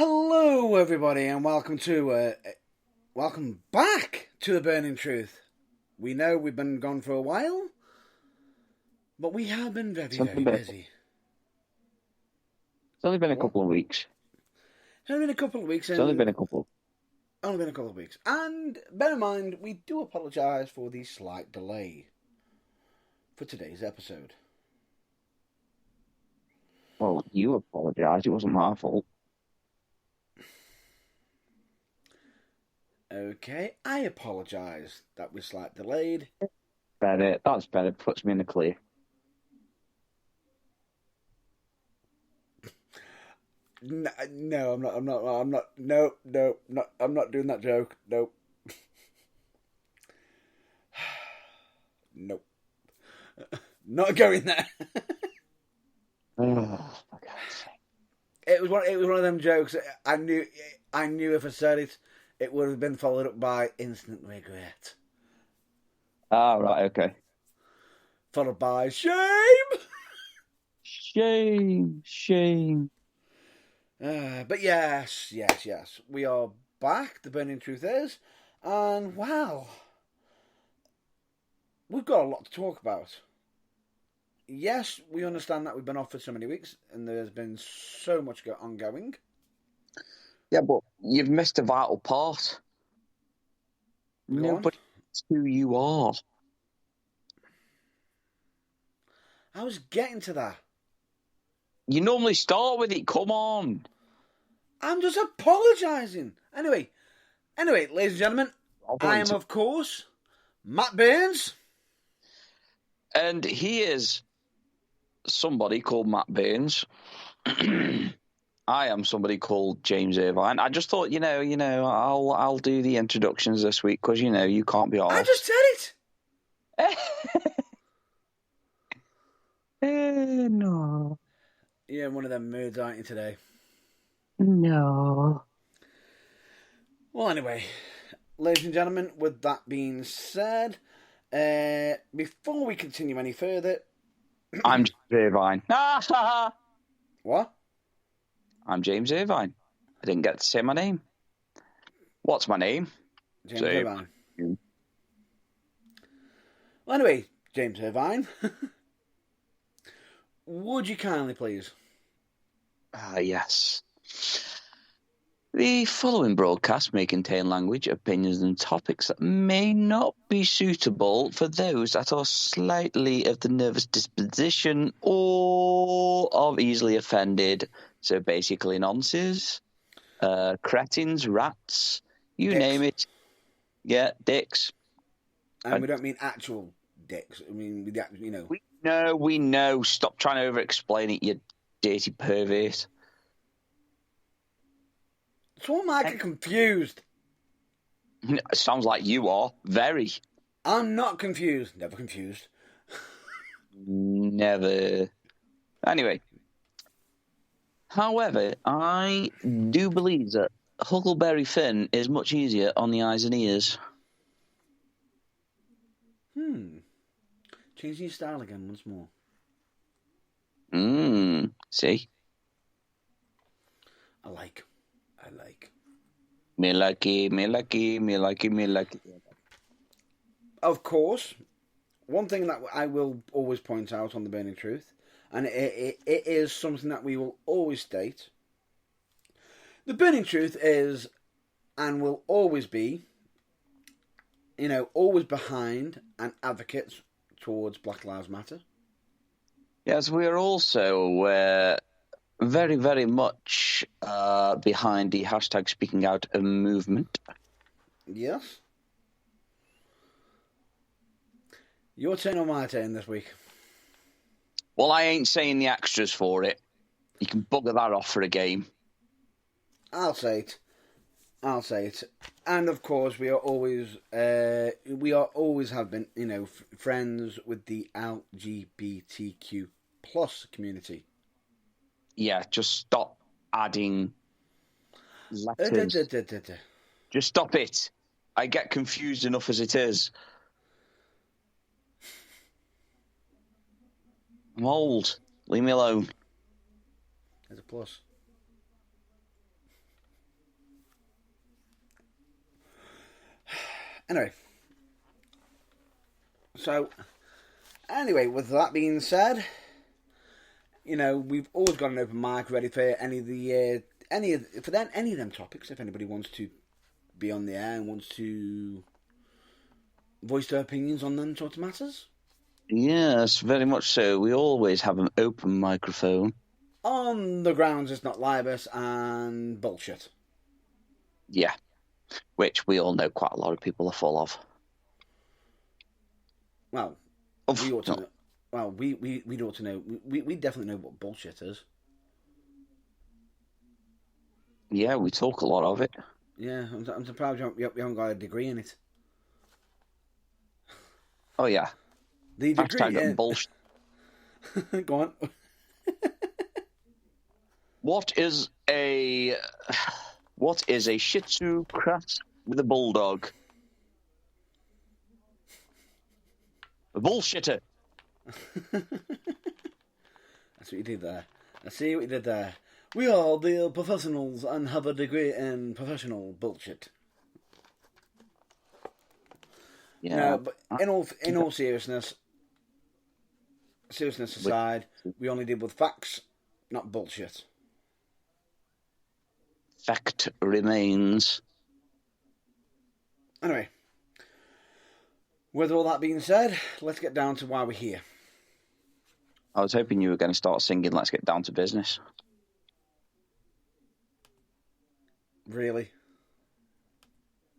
Hello, everybody, and welcome back to the Burning Truth. We know we've been gone for a while, but we have been very, It's only very been, busy. it's only been a What? couple of weeks. It's only been a couple of weeks, It's only and been a couple. only been a couple of weeks. And bear in mind, we do apologise for the slight delay for today's episode. Well, you apologise. It wasn't my fault. Okay, I apologise that we're slightly delayed. Better. That's better. Puts me in the clear. No, I'm not. I'm not. No, no, not. I'm not doing that joke. Nope. Nope. Not going there. Oh, for God's sake. It was one of them jokes. I knew if I said it, it would have been followed up by instant regret, Ah, right, okay. followed by shame. Shame, shame. But yes, we are back. The burning truth is, and wow, we've got a lot to talk about. Yes, we understand that we've been off for so many weeks, and there's been so much ongoing. Yeah, but you've missed a vital part. Go on. Nobody knows who you are. I was getting to that. You normally start with it. Come on. I'm just apologising. Anyway, ladies and gentlemen, I am, of course, Matt Burns. And he is somebody called Matt Burns. I am somebody called James Irvine. I just thought, I'll do the introductions this week because you can't be arsed. I just said it. No. Yeah, one of them moods, aren't you, today? No. Well, anyway, ladies and gentlemen, with that being said, before we continue any further... I'm James Irvine. What? I'm James Irvine. I didn't get to say my name. What's my name? James Irvine. Well, anyway, James Irvine, would you kindly, please? Yes. The following broadcast may contain language, opinions, and topics that may not be suitable for those that are slightly of the nervous disposition or of easily offended. So basically nonsense, cretins, rats, you Dicks. name it. Yeah, dicks. And we don't mean actual dicks. I mean, We know. Stop trying to over-explain it, you dirty pervert. So am I get confused? It sounds like you are. Very. I'm not confused. Never confused. Never. Anyway. However, I do believe that Huckleberry Finn is much easier on the eyes and ears. Changing your style again once more. See? I like. Me lucky. Of course, one thing that I will always point out on The Burning Truth, and it is something that we will always state, The Burning Truth is and will always be, always behind and advocates towards Black Lives Matter. Yes, we are also very, very much behind the hashtag Speaking Out movement. Yes. Your turn or my turn this week? Well, I ain't saying the extras for it. You can bugger that off for a game. I'll say it. And of course, we are always have been, friends with the LGBTQ plus community. Yeah, just stop adding letters. Just stop it. I get confused enough as it is. I'm old. Leave me alone. There's a plus. Anyway. So, anyway, with that being said, we've always got an open mic ready for any of them topics. If anybody wants to be on the air and wants to voice their opinions on them sort of matters. Yes, very much so. We always have an open microphone. On the grounds it's not libelous and bullshit. Yeah, which we all know quite a lot of people are full of. Well, we ought to know. Well, we ought to know. We definitely know what bullshit is. Yeah, we talk a lot of it. Yeah, I'm surprised you haven't got a degree in it. Oh, yeah. The degree, bullshit. Go on. What is a Shih Tzu cross with a bulldog? A bullshitter. That's what you did there. I see what you did there. We are the professionals and have a degree in professional bullshit. Yeah, no, but in all seriousness aside, we only deal with facts, not bullshit. Fact remains. Anyway, with all that being said, let's get down to why we're here. I was hoping you were going to start singing Let's Get Down to Business. Really?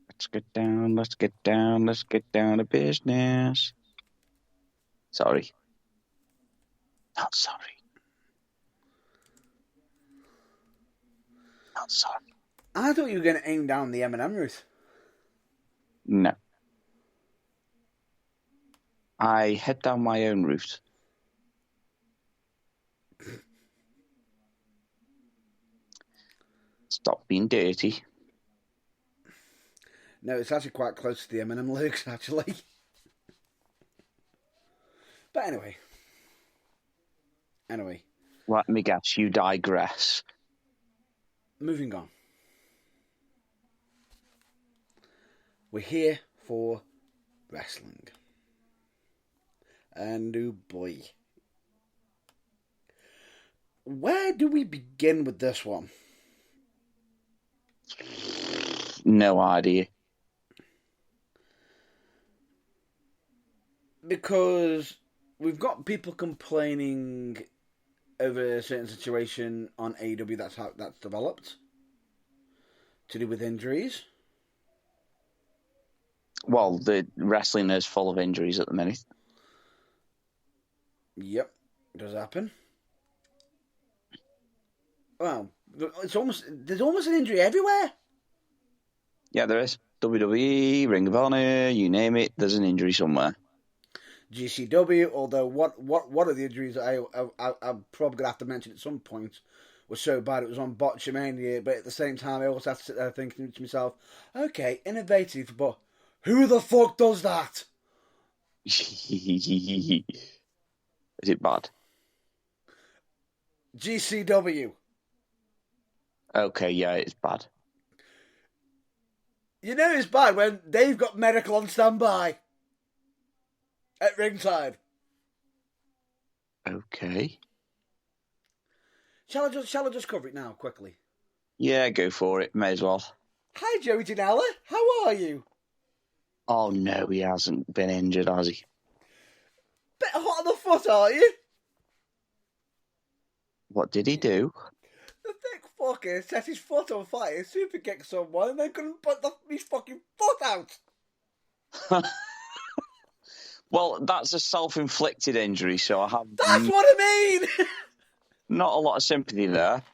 Let's get down to business. Sorry. Not sorry. Not sorry. I thought you were going to aim down the Eminem route. No. I head down my own route. Stop being dirty. No, it's actually quite close to the Eminem lyrics, actually. But anyway. Let me guess, you digress. Moving on. We're here for wrestling. And oh boy. Where do we begin with this one? No idea. Because we've got people complaining over a certain situation on AEW that's developed. To do with injuries. Well, the wrestling is full of injuries at the minute. Yep, it does happen. Well, there's almost an injury everywhere. Yeah, there is. WWE, Ring of Honor, you name it, there's an injury somewhere. GCW, although one of the injuries I'm probably going to have to mention at some point was so bad it was on Botchamania, but at the same time I also have to sit there thinking to myself, okay, innovative, but who the fuck does that? Is it bad? GCW. Okay, yeah, it's bad. You know it's bad when they've got medical on standby at ringside. Okay. Shall I just cover it now, quickly? Yeah, go for it. May as well. Hi, Joey Janela. How are you? Oh, no, he hasn't been injured, has he? Bit hot on the foot, are you? What did he do? The thick fucker set his foot on fire, super kicked someone, and then couldn't put his fucking foot out. Well, that's a self-inflicted injury, so I have... That's what I mean! Not a lot of sympathy there.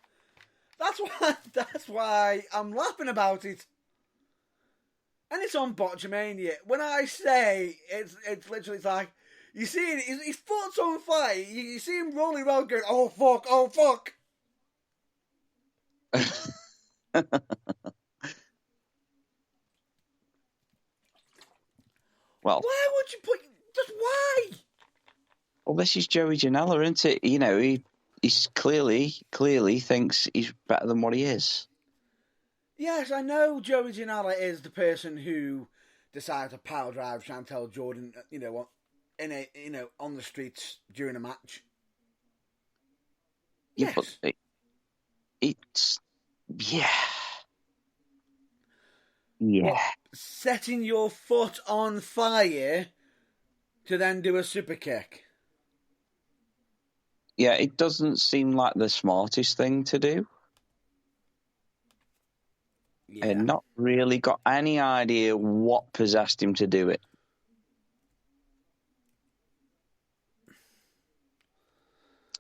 That's why I'm laughing about it. And it's on Botchamania. When I say it's literally like, you see his foot's on fire, you see him rolling around going, oh fuck. Well, why would you put... Just why? Well, this is Joey Janela, isn't it? You know, he's clearly thinks he's better than what he is. Yes, I know Joey Janela is the person who decided to pile drive Chantel Jordan, on the streets during a match. Yeah, Yes. but it's yeah. What, setting your foot on fire to then do a super kick? Yeah, it doesn't seem like the smartest thing to do. Yeah. And not really got any idea what possessed him to do it.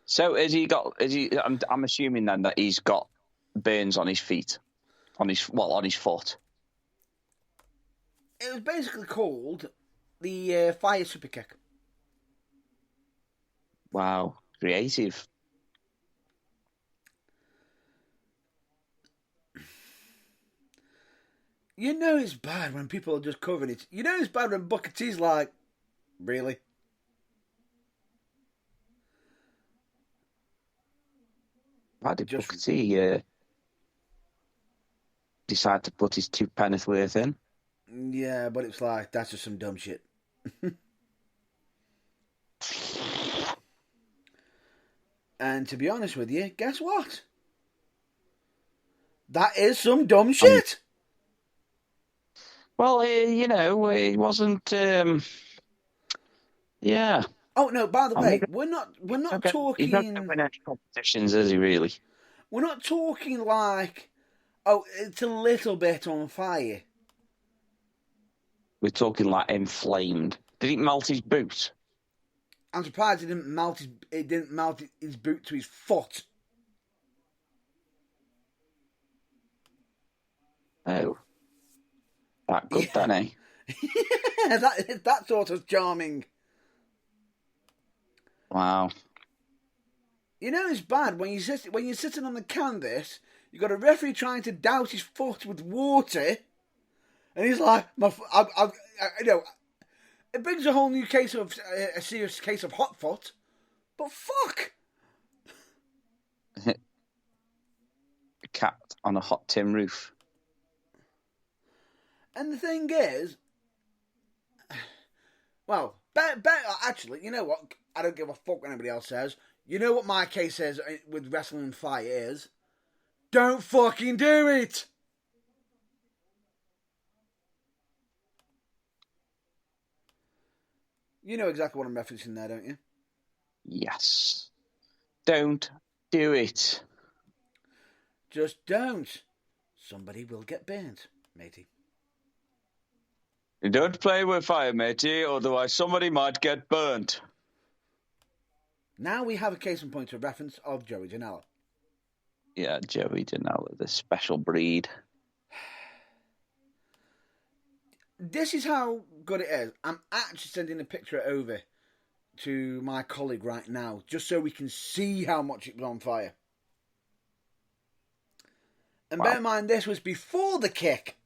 So I'm assuming then that he's got burns on his feet, on his foot. It was basically called the fire super kick. Wow, creative. You know it's bad when people are just covering it. You know it's bad when Booker T's like, really? Why did Booker T decide to put his 2 penneth worth in? Yeah, but it's like, that's just some dumb shit. And to be honest with you, guess what? That is some dumb shit. Well, it wasn't. Yeah. Oh no! By the way, we're not talking. He's not going to win any competitions, is he? Really? We're not talking like, oh, it's a little bit on fire. We're talking like inflamed. Did he melt his boot? I'm surprised it didn't melt his boot to his foot. Oh, that good then, eh? Yeah, that sort of charming. Wow. You know it's bad when you're sitting on the canvas. You've got a referee trying to douse his foot with water, and he's like, it brings a whole new a serious case of hot foot. But fuck. A cat on a hot tin roof. And the thing is, well, actually, you know what? I don't give a fuck what anybody else says. You know what my case is with Wrestling and Fire is? Don't fucking do it! You know exactly what I'm referencing there, don't you? Yes. Don't do it. Just don't. Somebody will get burnt, matey. You don't play with fire, matey, otherwise somebody might get burnt. Now we have a case in point of reference of Joey Janela. Yeah, Joey Janela, the special breed. This is how good it is. I'm actually sending a picture over to my colleague right now, just so we can see how much it was on fire. And bear in mind, this was before the kick.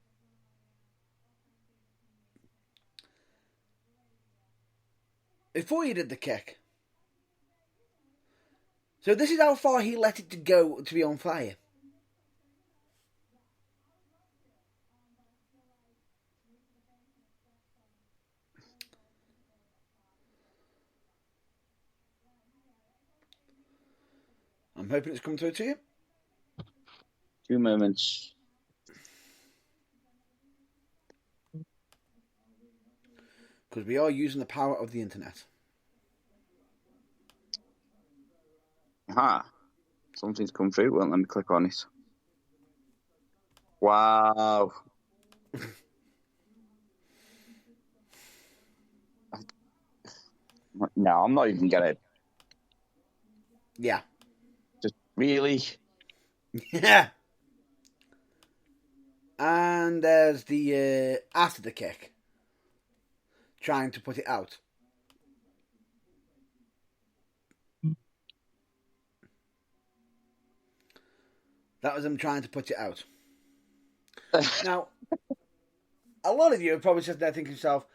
Before he did the kick. So this is how far he let it to go to be on fire. I'm hoping it's come through to you. 2 moments. Because we are using the power of the internet. Aha. Something's come through. Well, let me click on it. Wow. No, I'm not even going to. Yeah. Just really? Yeah. And there's the after the kick. Trying to put it out. That was him trying to put it out. Now, a lot of you have probably sat there thinking to yourself,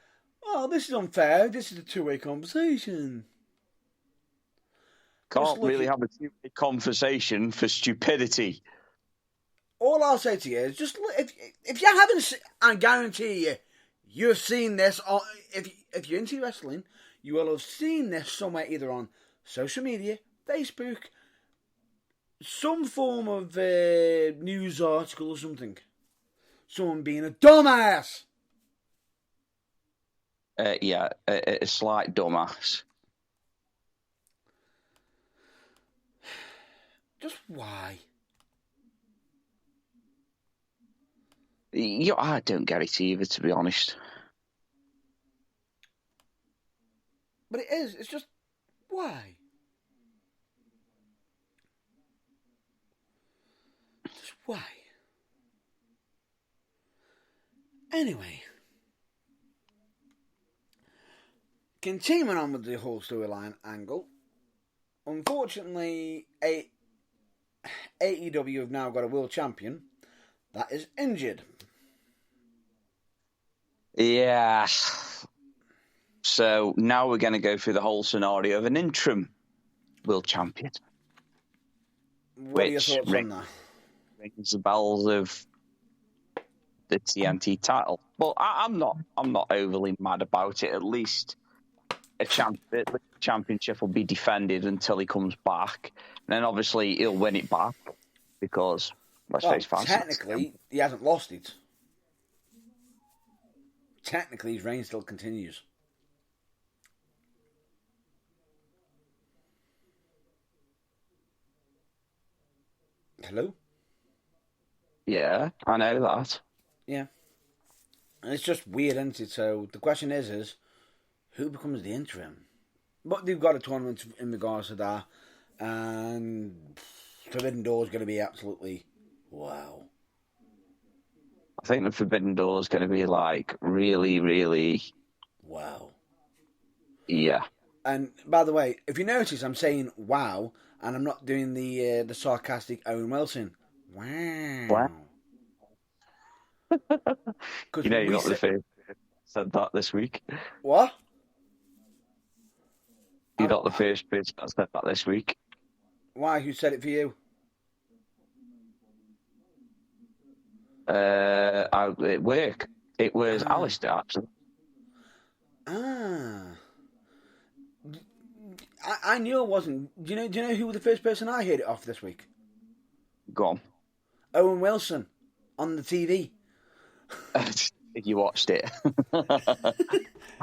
oh, this is unfair. This is a two-way conversation. Can't really have a two-way conversation for stupidity. All I'll say to you is, just if you haven't, I guarantee You've seen this on, if you're into wrestling, you will have seen this somewhere either on social media, Facebook, some form of news article or something. Someone being a dumbass. Yeah, a slight dumbass. Just why? I don't get it either, to be honest. But it is. It's just why? Just why? Anyway, continuing on with the whole storyline angle, unfortunately, AEW have now got a world champion that is injured. Yeah. So now we're going to go through the whole scenario of an interim world champion. What are your thoughts on that? Rings the bells of the TNT title. But I'm not overly mad about it. At least a championship will be defended until he comes back. And then obviously he'll win it back because let's face it, technically he hasn't lost it. Technically his reign still continues. Hello? Yeah, I know that. Yeah. And it's just weird, isn't it? So the question is who becomes the interim? But they've got a tournament in regards to that, and Forbidden Door is going to be absolutely wow. I think the Forbidden Door is going to be like really, really wow. Yeah. And by the way, if you notice, I'm saying wow, and I'm not doing the sarcastic Owen Wilson. Wow. You know, you're not the first said that this week. What? You're not the first person that said that this week. Why? Who said it for you? At work. It was Alistair, actually. I knew it wasn't. Do you know who was the first person I heard it off this week? Go on. Owen Wilson on the TV. You watched it.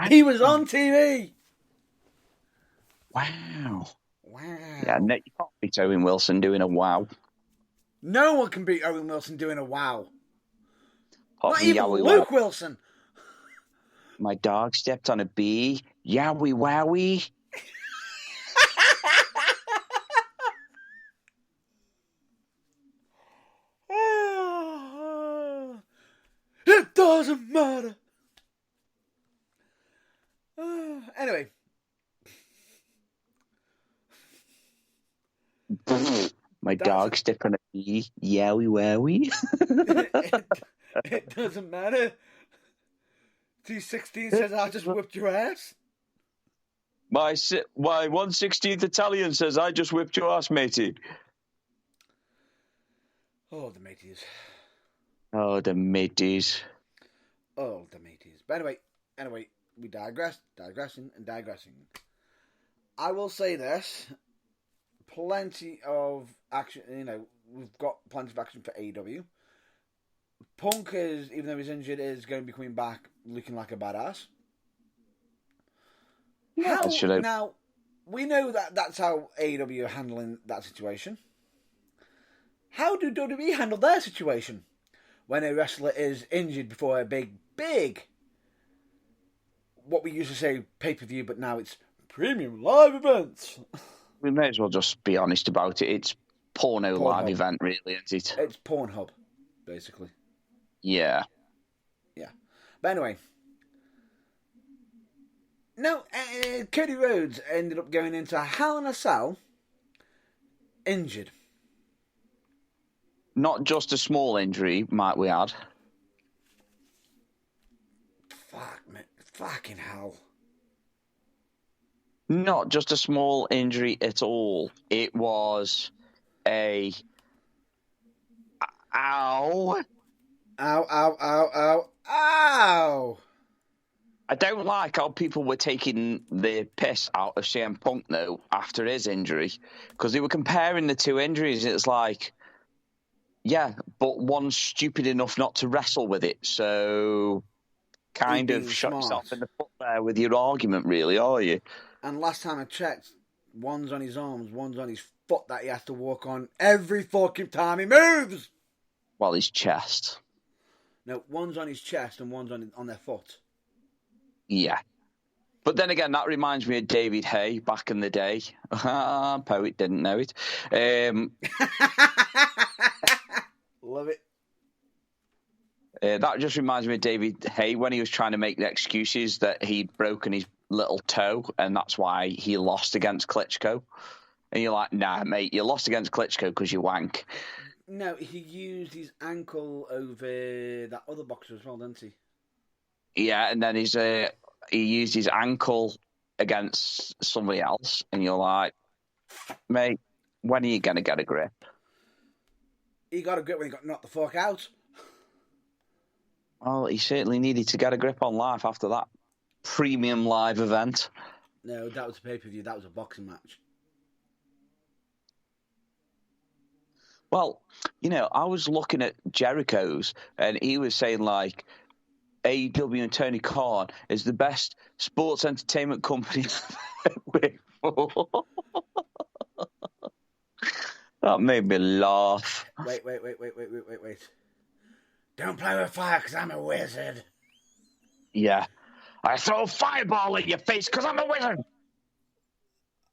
He was on TV. Wow. Wow. Yeah, no, you can't beat Owen Wilson doing a wow. No one can beat Owen Wilson doing a wow. Not even Luke Wilson. My dog stepped on a bee. Yowie wowie. It doesn't matter. Anyway. My dog stepped on a bee. Yowie wowie. It doesn't matter. T16 says I just whipped your ass. My 1/16th Italian says I just whipped your ass, matey. Oh, the mateys. Oh, the mateys. Oh, the mateys. But anyway, we digressing. I will say this. Plenty of action, we've got plenty of action for AEW. Punk is, even though he's injured, is going to be coming back looking like a badass. Yeah, now, we know that that's how AEW are handling that situation. How do WWE handle their situation when a wrestler is injured before a big, what we used to say pay-per-view, but now it's premium live events? We may as well just be honest about it. It's Pornhub live event, really, isn't it? It's Pornhub, basically. Yeah. Yeah. But anyway. No, Cody Rhodes ended up going into Hell in a Cell injured. Not just a small injury, might we add. Fuck, man. Fucking hell. Not just a small injury at all. It was a... Ow. Ow, ow, ow, ow, ow. I don't like how people were taking the piss out of CM Punk, though, after his injury, because they were comparing the two injuries. It's like, yeah, but one's stupid enough not to wrestle with it, so kind He's of being shot smart. yourself in the foot there with your argument, really, are you? And last time I checked, one's on his arms, one's on his foot that he has to walk on every fucking time he moves. Well, his chest. No, one's on his chest and one's on their foot. Yeah. But then again, that reminds me of David Hay back in the day. Poet didn't know it. Love it. That just reminds me of David Hay when he was trying to make the excuses that he'd broken his little toe and that's why he lost against Klitschko. And you're like, nah, mate, you lost against Klitschko because you wank. No, he used his ankle over that other boxer as well, didn't he? Yeah, and then he used his ankle against somebody else, and you're like, mate, when are you going to get a grip? He got a grip when he got knocked the fuck out. Well, he certainly needed to get a grip on life after that premium live event. No, that was a pay-per-view. That was a boxing match. Well, you know, I was looking at Jericho's, and he was saying, like, AEW and Tony Khan is the best sports entertainment company I've ever worked for. That made me laugh. Wait. Don't play with fire because I'm a wizard. Yeah. I throw a fireball at your face because I'm a wizard.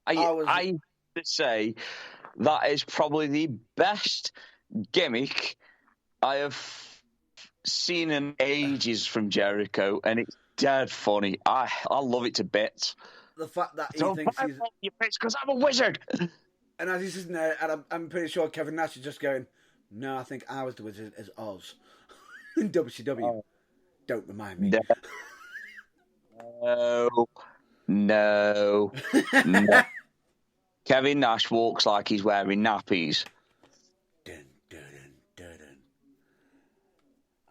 I would say that is probably the best gimmick I have seen in ages from Jericho, and it's dead funny. I love it to bits. The fact that he thinks he's your face because I'm a wizard. And as he's sitting there, and I'm pretty sure Kevin Nash is just going, no, I think I was the wizard as Oz in WCW. Oh. Don't remind me. No. Kevin Nash walks like he's wearing nappies. Dun.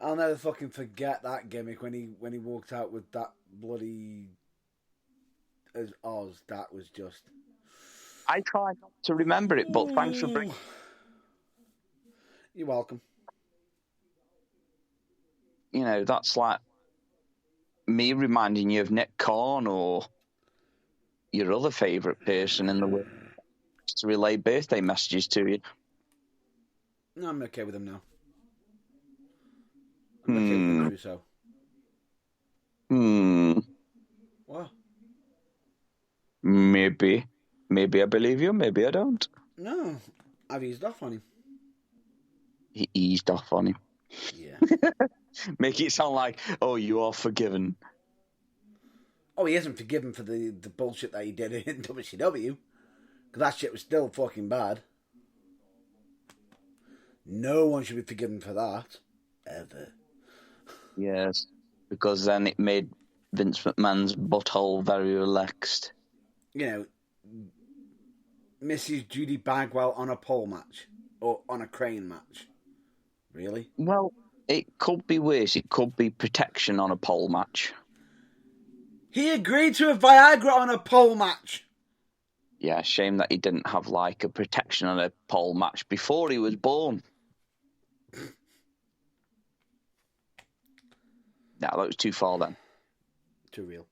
I'll never fucking forget that gimmick when he walked out with that bloody as Oz. That was just. I try not to remember it, but thanks for bringing. You're welcome. You know, that's like me reminding you of Nick Khan or your other favourite person in the world to relay birthday messages to you. No, I'm okay with them now. I'm okay with them too, so. What? Maybe I believe you, maybe I don't. No, I've eased off on him. He eased off on him. Yeah. Make it sound like, oh, you are forgiven. Oh, he isn't forgiven for the bullshit that he did in WCW. Because that shit was still fucking bad. No one should be forgiven for that. Ever. Yes. Because then it made Vince McMahon's butthole very relaxed. You know, Mrs. Judy Bagwell on a pole match. Or on a crane match. Really? Well, it could be worse. It could be protection on a pole match. He agreed to a Viagra on a pole match. Yeah, shame that he didn't have, like, a protection on a pole match before he was born. No, that was too far then. Too real.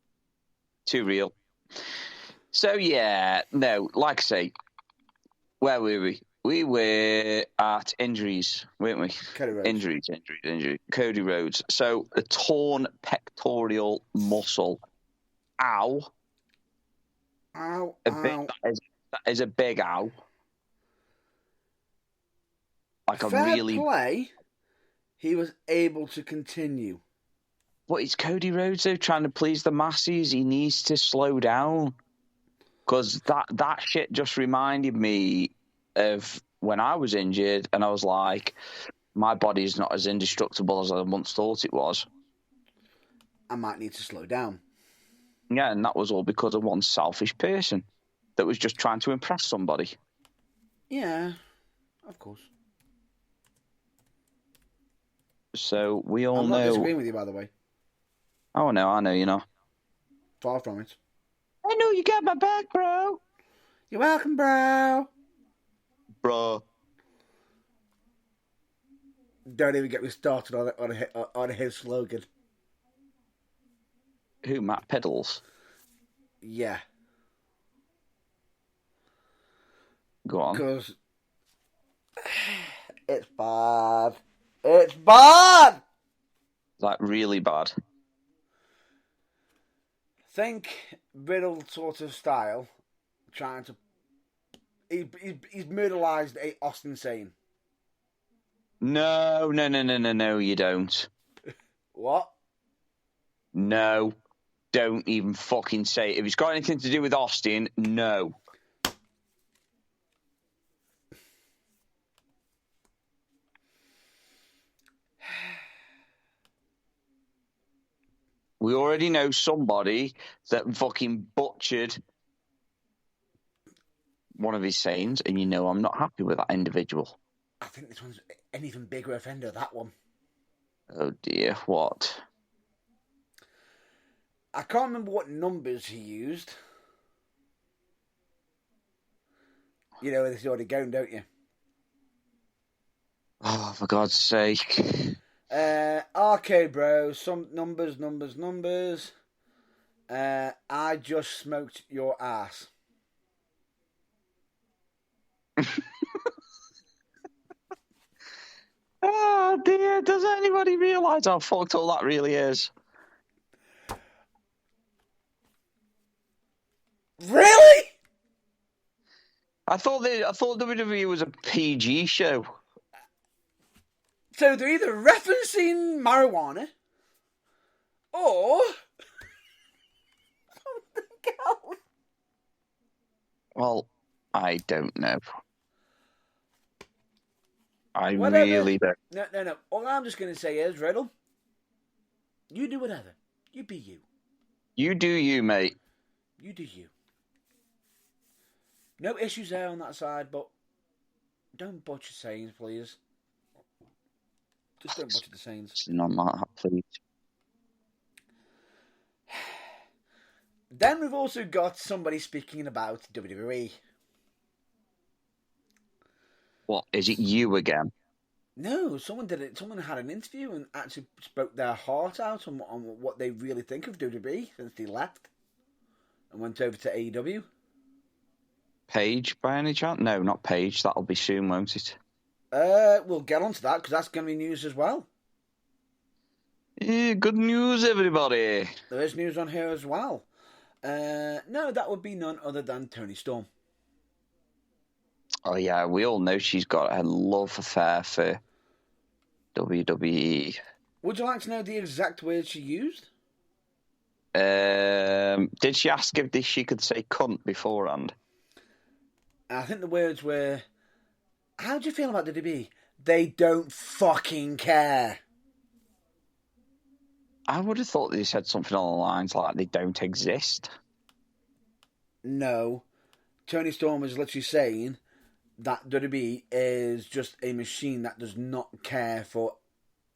Too real. So, yeah, no, like I say, where were we? We were at injuries, weren't we? Cody Rhodes. Injury. Cody Rhodes. So, a torn pectoral muscle. Ow. Ow. That is a big ow. Like a Fair really play. He was able to continue. But it's Cody Rhodes, though, trying to please the masses. He needs to slow down. Because that shit just reminded me of when I was injured, and I was like, my body's not as indestructible as I once thought it was. I might need to slow down. Yeah, and that was all because of one selfish person that was just trying to impress somebody. Yeah, of course. So we all know. I'm not disagreeing with you, by the way. Oh, no, I know you're not. Far from it. I know you got my back, bro. You're welcome, bro. Bro. Don't even get me started on his slogan. Who, Matt Pedals? Yeah. Go on. Because it's bad. It's bad! Like, really bad. Think Riddle sort of style, trying to... He's murderized a Austin Sane. No, you don't. What? No. Don't even fucking say it. If it's got anything to do with Austin, no. We already know somebody that fucking butchered one of his sayings, and you know I'm not happy with that individual. I think this one's an even bigger offender, that one. Oh dear, what? I can't remember what numbers he used. You know where this is already going, don't you? Oh, for God's sake. Arcade Bro, some numbers. I just smoked your ass. Oh dear, does anybody realise how fucked all that really is? Really? I thought WWE was a PG show. So they're either referencing marijuana or something else. Well, I don't know. Whatever. Really don't. No. All I'm just going to say is, Riddle, you do whatever. You be you. You do you, mate. You do you. No issues there on that side, but don't butcher sayings, please. Just don't butcher the sayings. Not that, please. Then we've also got somebody speaking about WWE. What, is it you again? No, someone did it. Someone had an interview and actually spoke their heart out on what they really think of WWE since they left and went over to AEW. Paige, by any chance? No, not Paige. That'll be soon, won't it? We'll get onto that because that's going to be news as well. Yeah, good news, everybody. There is news on here as well. No, that would be none other than Toni Storm. Oh, yeah, we all know she's got a love affair for WWE. Would you like to know the exact words she used? Did she ask if she could say cunt beforehand? I think the words were, how do you feel about WWE? They don't fucking care. I would have thought they said something along the lines like they don't exist. No. Toni Storm was literally saying that WWE is just a machine that does not care for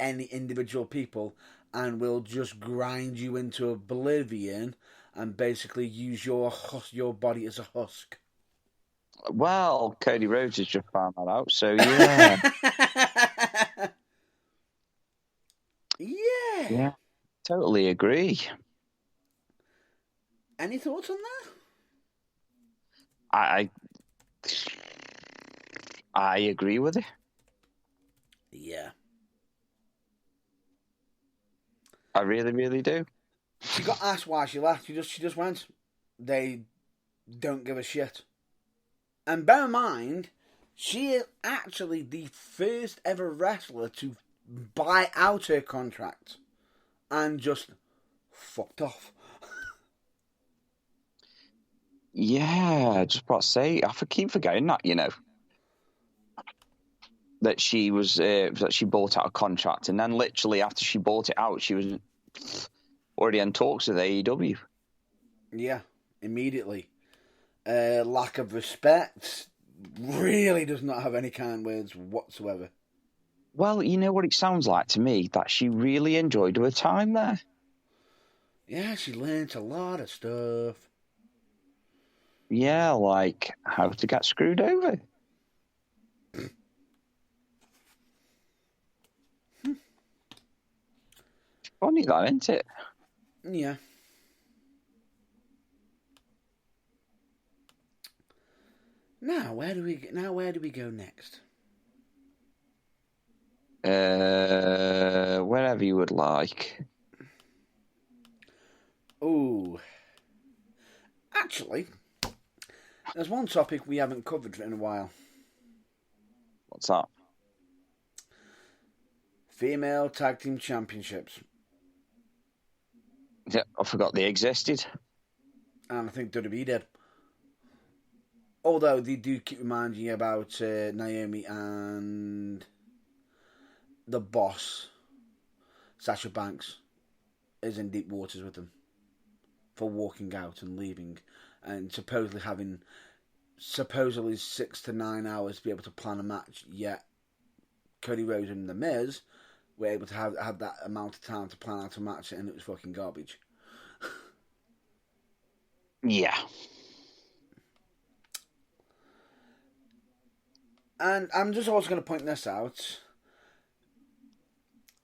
any individual people and will just grind you into oblivion and basically use your body as a husk. Well, Cody Rhodes has just found that out, so yeah. Yeah, totally agree. Any thoughts on that? I agree with it. Yeah. I really, really do. She got asked why she left. She just went, they don't give a shit. And bear in mind, she is actually the first ever wrestler to buy out her contract and just fucked off. Yeah, just about to say, I keep forgetting that, you know. That she was that she bought out a contract, and then literally after she bought it out, she was already in talks with AEW. Yeah, immediately. Lack of respect. Really does not have any kind words whatsoever. Well, you know what it sounds like to me? That she really enjoyed her time there. Yeah, she learnt a lot of stuff. Yeah, like how to get screwed over. Funny that, isn't it? Yeah. Now where do we go next? Wherever you would like. Oh, actually, there's one topic we haven't covered in a while. What's that? Female Tag Team Championships. Yeah, I forgot they existed. And I think WWE did. Although they do keep reminding you about Naomi and the boss, Sasha Banks, is in deep waters with them for walking out and leaving and supposedly 6 to 9 hours to be able to plan a match, yet Cody Rhodes and The Miz were able to have that amount of time to plan out a match, and it was fucking garbage. Yeah. And I'm just also going to point this out.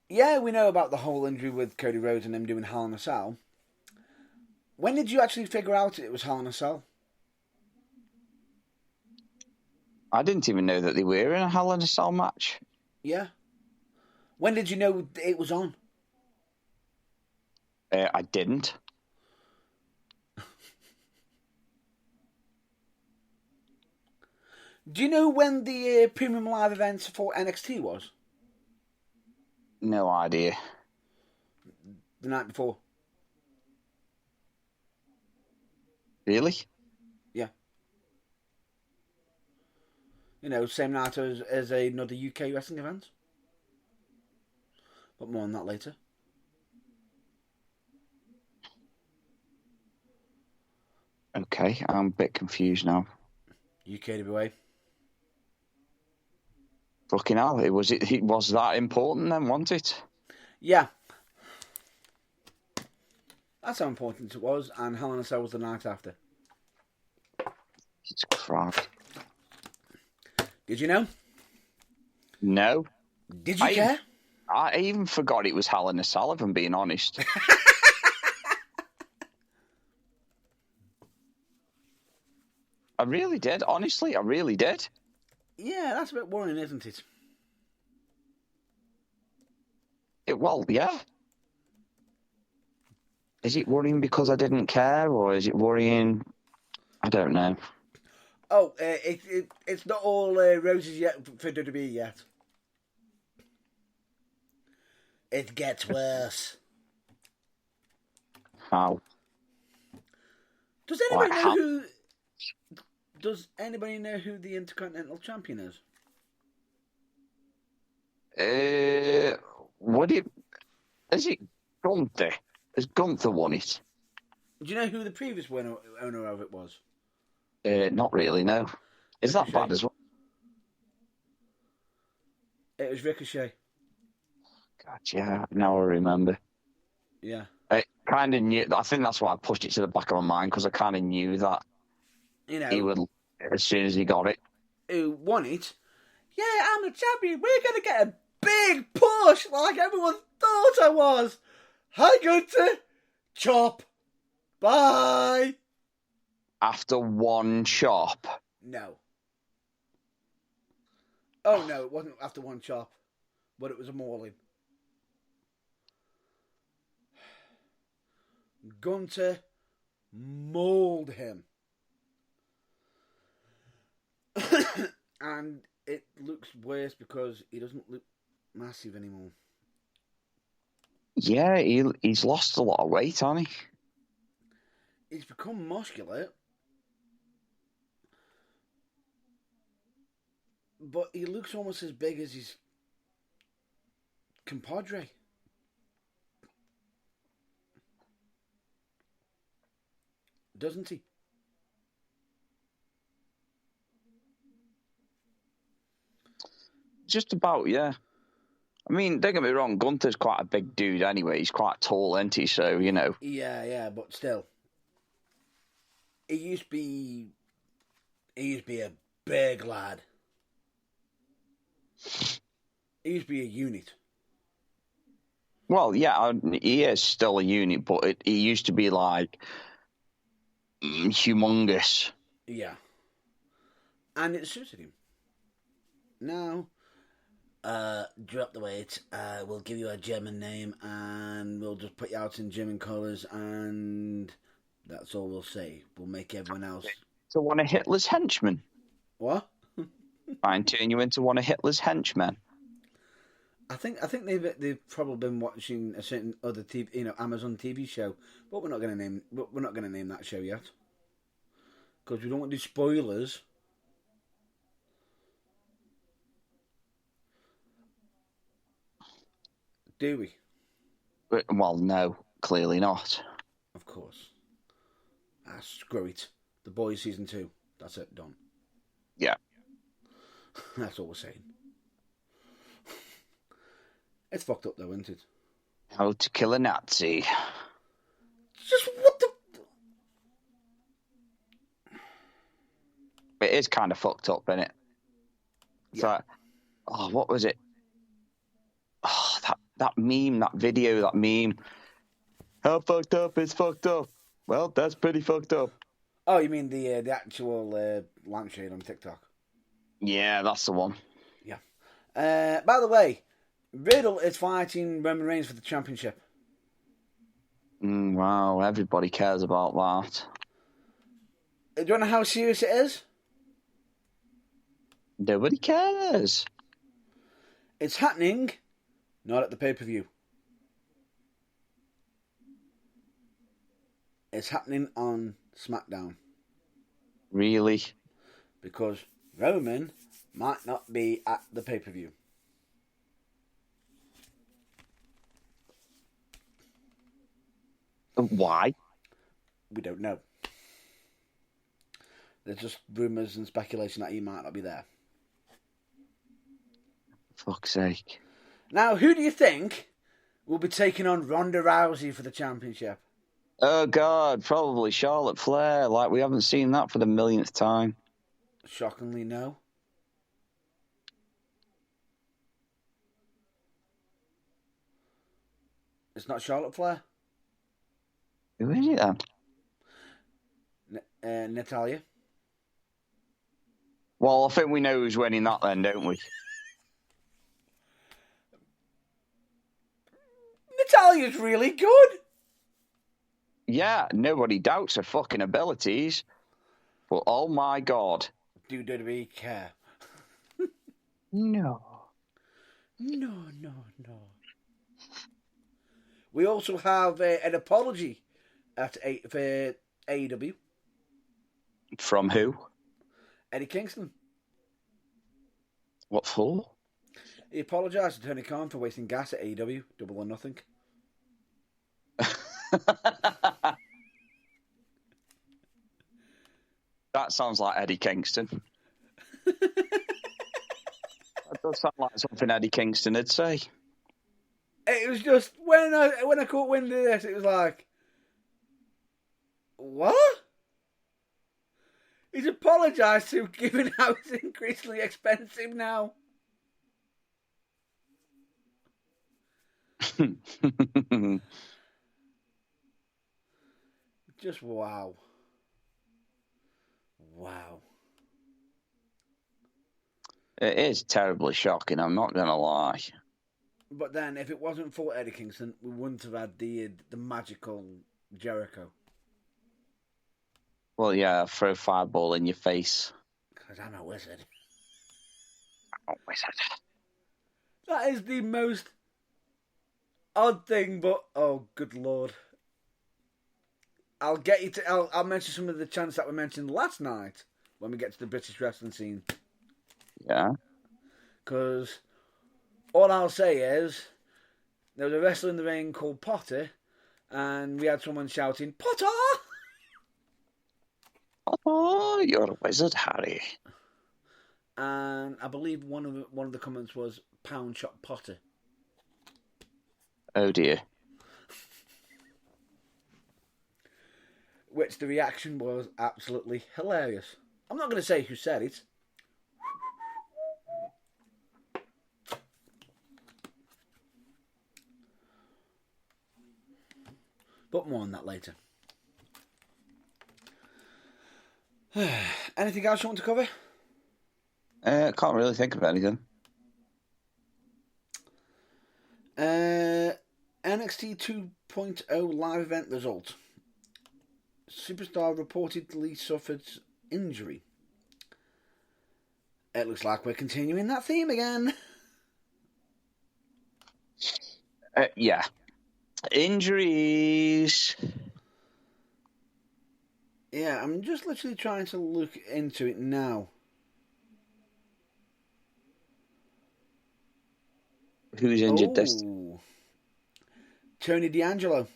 Yeah, we know about the whole injury with Cody Rhodes and him doing Hell in a Cell. When did you actually figure out it was Hell in a Cell? I didn't even know that they were in a Hell in a Cell match. Yeah. When did you know it was on? I didn't. Do you know when the premium live event for NXT was? No idea. The night before. Really? Yeah. You know, same night as another UK wrestling event. But more on that later. Okay, I'm a bit confused now. UKWA. Fucking hell, it was that important then, wasn't it? Yeah. That's how important it was, and Hell in a Cell was the night after. It's crap. Did you know? No. Did you care? I even forgot it was Hell in a Cell, if I'm being honest. I really did. Honestly, I really did. Yeah, that's a bit worrying, isn't it? Well, yeah. Is it worrying because I didn't care, or is it worrying? I don't know. Oh, it's not all roses yet for WWE yet. It gets worse. How? Does anybody know who the Intercontinental Champion is? Is it Gunther? Has Gunther won it? Do you know who the previous owner of it was? Not really, no. Is that bad as well? It was Ricochet. God, yeah, now I remember. Yeah. I kind of knew. I think that's why I pushed it to the back of my mind, because I kind of knew that he would, as soon as he got it. Who won it? Yeah, I'm the champion. We're going to get a big push like everyone thought I was. Hi, Gunther. Chop. Bye. After one chop? No. Oh, no, it wasn't after one chop, but it was a mauling. Gunther mauled him. And it looks worse because he doesn't look massive anymore. Yeah, he's lost a lot of weight, hasn't he? He's become muscular, but he looks almost as big as his compadre. Doesn't he? Just about, yeah. I mean, don't get me wrong, Gunther's quite a big dude anyway. He's quite tall, isn't he? So, you know. Yeah, but still. He used to be a big lad. He used to be a unit. Well, yeah, he is still a unit, but he used to be like humongous. Yeah. And it suited him. Now, drop the weight. We'll give you a German name, and we'll just put you out in German colours, and that's all we'll say. We'll make everyone else. So one of Hitler's henchmen. What? Try and turn you into one of Hitler's henchmen. I think they've probably been watching a certain other TV, Amazon TV show, but we're not going to name that show yet because we don't want to do spoilers. Do we? Well, no, clearly not. Of course. Screw it. The Boys season 2. That's it. Done. Yeah. That's all we're saying. It's fucked up though, isn't it? How to Kill a Nazi. Just what the... It is kind of fucked up, isn't it? It's Yeah. like, oh, what was it? Oh, that meme, that video, that meme. How fucked up is fucked up. Well, that's pretty fucked up. Oh, you mean the actual lampshade on TikTok? Yeah, that's the one. Yeah. By the way, Riddle is fighting Roman Reigns for the championship. Wow, everybody cares about that. Do you know how serious it is? Nobody cares. It's happening, not at the pay-per-view. It's happening on SmackDown. Really? Because Roman might not be at the pay-per-view. Why? We don't know. There's just rumours and speculation that he might not be there. Fuck's sake. Now, who do you think will be taking on Ronda Rousey for the championship? Oh, God, probably Charlotte Flair. Like, we haven't seen that for the millionth time. Shockingly, no. It's not Charlotte Flair. Who is it then? Natalia. Well, I think we know who's winning that then, don't we? Natalia's really good. Yeah, nobody doubts her fucking abilities. But oh my God. Do WWE care? No. No. We also have an apology for AEW. From who? Eddie Kingston. What for? He apologised to Tony Khan for wasting gas at AEW. Double or Nothing. That sounds like Eddie Kingston. That does sound like something Eddie Kingston would say. It was just when I caught wind of this, it was like, what? He's apologised to, given how it's increasingly expensive now. Just wow. It is terribly shocking, I'm not going to lie. But then, if it wasn't for Eddie Kingston, we wouldn't have had the magical Jericho. Well, yeah, throw a fireball in your face. Because I'm a wizard. I'm a wizard. That is the most odd thing, but oh, good lord. I'll get you to. I'll mention some of the chants that were mentioned last night when we get to the British wrestling scene. Yeah. Because all I'll say is there was a wrestler in the ring called Potter, and we had someone shouting, "Potter!" Oh, you're a wizard, Harry. And I believe one of the comments was "Pound Shot Potter." Oh dear. Which the reaction was absolutely hilarious. I'm not going to say who said it. But more on that later. Anything else you want to cover? Can't really think of anything. NXT 2.0 live event result. Superstar reportedly suffered injury. It looks like we're continuing that theme again. Yeah. Injuries. Yeah, I'm just literally trying to look into it now. Who's injured this? Tony D'Angelo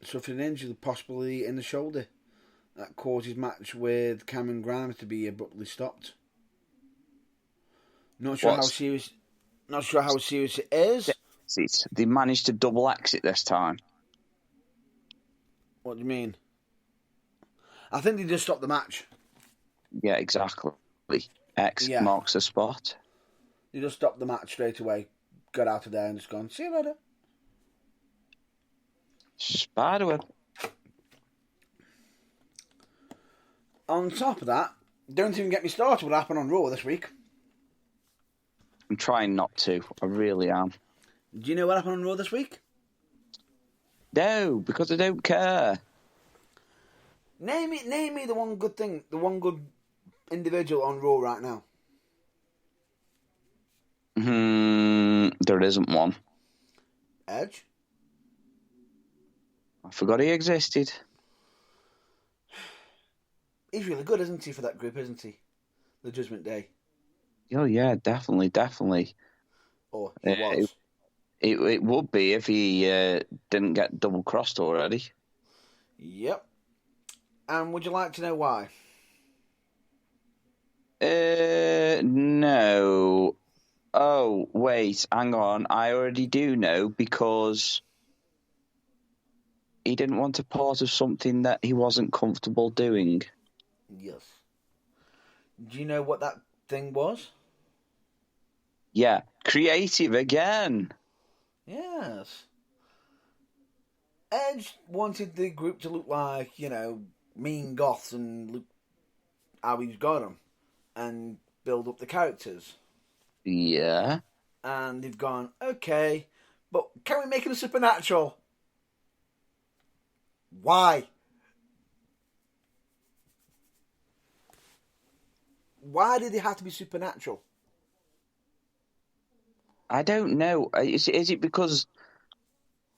suffered an injury, possibly in the shoulder. That caused his match with Cameron Grimes to be abruptly stopped. Not sure how serious it is. They managed to double exit this time. What do you mean? I think they just stopped the match. Yeah, exactly. X marks the spot. They just stopped the match straight away, got out of there and just gone, see you later. Spiderweb. On top of that, don't even get me started what happened on Raw this week. I'm trying not to. I really am. Do you know what happened on Raw this week? No, because I don't care. Name me the one good thing, the one good individual on Raw right now. There isn't one. Edge? I forgot he existed. He's really good, isn't he, for that group, isn't he? The Judgment Day. Oh, yeah, definitely. Or he was. It would be if he didn't get double-crossed already. Yep. And would you like to know why? No. Oh, wait, hang on. I already do know, because he didn't want a part of something that he wasn't comfortable doing. Yes. Do you know what that thing was? Yeah, creative again. Yes. Edge wanted the group to look like, mean goths and look how he's got them and build up the characters. Yeah. And they've gone, okay, but can we make it a supernatural? Why? Why did it have to be supernatural? I don't know. Is it because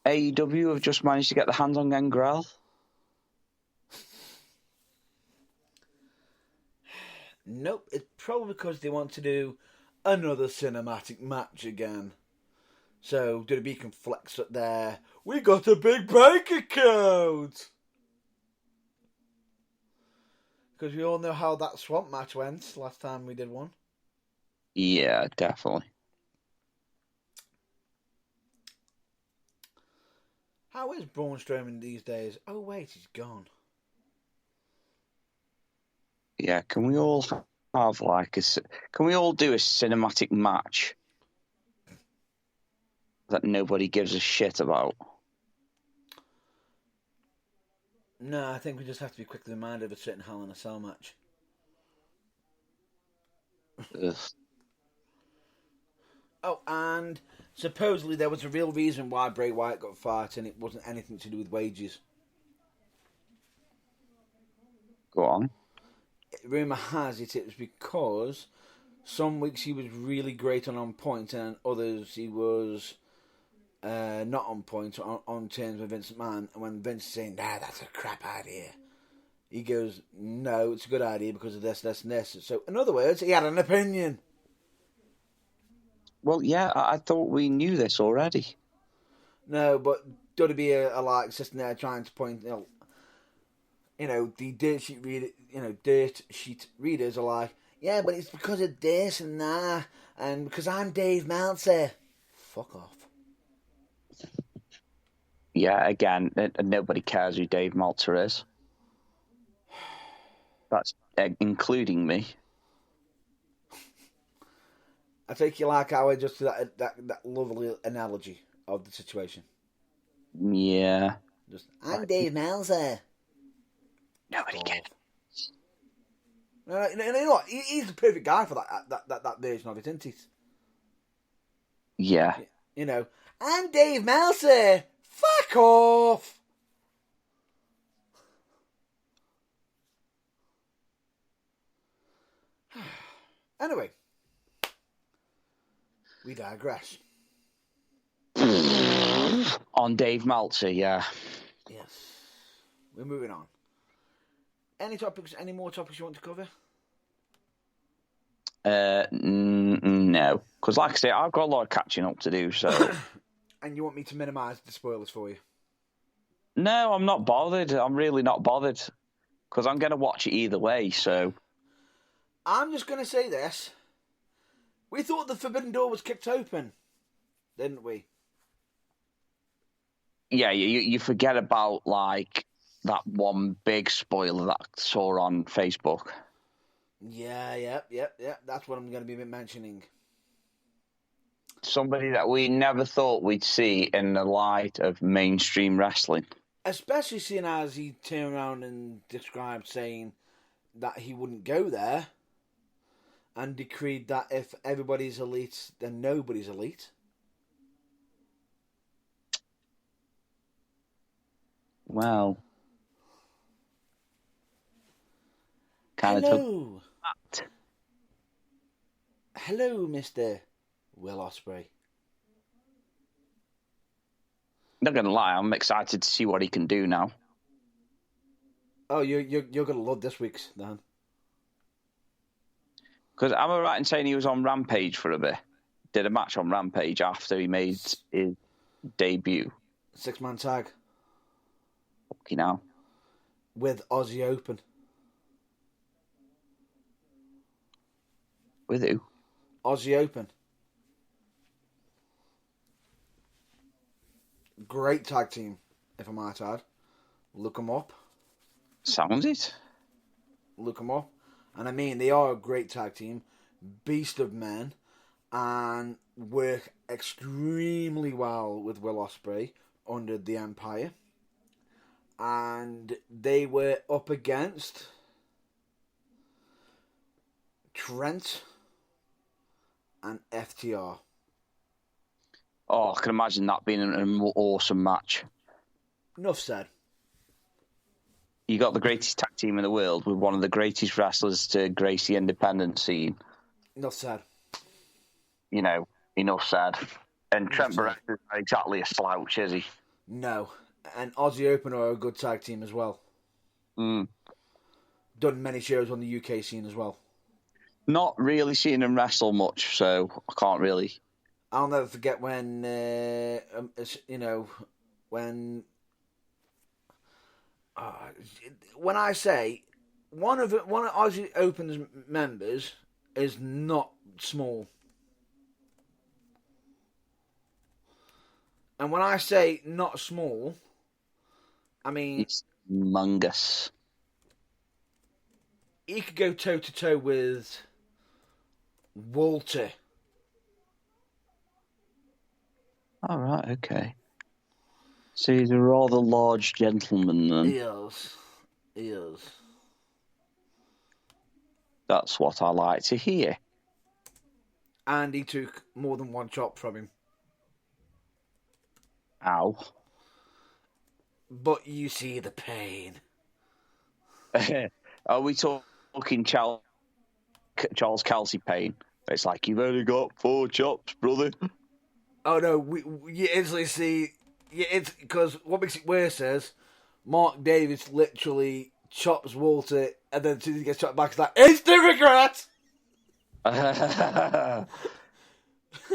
AEW have just managed to get the hands on Gangrel? Nope, it's probably because they want to do another cinematic match again. So WWE can flex up there. We got a big bank account! Because we all know how that swamp match went last time we did one. Yeah, definitely. How is Braun Strowman these days? Oh wait, he's gone. Yeah, can we all have can we all do a cinematic match that nobody gives a shit about? No, I think we just have to be quickly reminded of a certain Hell in a Cell match. Ugh. Oh, and supposedly there was a real reason why Bray Wyatt got fired, and it wasn't anything to do with wages. Go on. Rumour has it was because some weeks he was really great and on point, and others he was not on point, on terms with Vince McMahon. And when Vince is saying, nah, that's a crap idea, he goes, no, it's a good idea because of this, this, and this. So, in other words, he had an opinion. Well, yeah, I thought we knew this already. No, but WWE are like sitting there trying to point, the dirt sheet readers are like, yeah, but it's because of this and that, and because I'm Dave Meltzer. Fuck off. Yeah, again, nobody cares who Dave Meltzer is. That's including me. I take you like how I just that lovely analogy of the situation. Yeah. I'm Dave Meltzer. Nobody cares. You know what? He's the perfect guy for that version of it, isn't he? Yeah. You know, I'm Dave Meltzer. Fuck off. Anyway, we digress. On Dave Meltzer, yeah. Yes. We're moving on. Any more topics you want to cover? No. Because like I say, I've got a lot of catching up to do, so... And you want me to minimise the spoilers for you? No, I'm not bothered. I'm really not bothered. Because I'm going to watch it either way, so... I'm just going to say this. We thought the Forbidden Door was kicked open, didn't we? Yeah, you forget about, like, that one big spoiler that I saw on Facebook. Yeah. That's what I'm going to be mentioning. Somebody that we never thought we'd see in the light of mainstream wrestling. Especially seeing as he turned around and described saying that he wouldn't go there and decreed that if everybody's elite, then nobody's elite. Well, kind Hello. of Hello, Mr. Will Ospreay. Not gonna lie, I'm excited to see what he can do now. Oh, you're gonna love this week's, Dan. Because am I right in saying he was on Rampage for a bit? Did a match on Rampage after he made his debut. 6-man tag. Fucking hell. With Aussie Open. With who? Aussie Open. Great tag team, if I might add. Look them up. Sounds it. Look them up. And I mean, they are a great tag team. Beast of men. And work extremely well with Will Ospreay under the Empire. And they were up against Trent and FTR. Oh, I can imagine that being an awesome match. Enough said. You got the greatest tag team in the world with one of the greatest wrestlers to grace the independent scene. Enough said. You know, enough said. And Trent Barrett is not exactly a slouch, is he? No. And Aussie Open are a good tag team as well. Mm. Done many shows on the UK scene as well. Not really seen them wrestle much, so I can't really. I'll never forget when, when I say one of Aussie Open's members is not small. And when I say not small, I mean... It's humongous. He could go toe-to-toe with Walter. All right, okay. So he's a rather large gentleman, then. He is. That's what I like to hear. And he took more than one chop from him. Ow. But you see the pain. Are we talking Charles Kelsey pain? It's like, you've only got 4 chops, brother. Oh no, you instantly see... it's because what makes it worse is Mark Davis literally chops Walter, and then as soon as he gets chopped back, it's like, instant regret!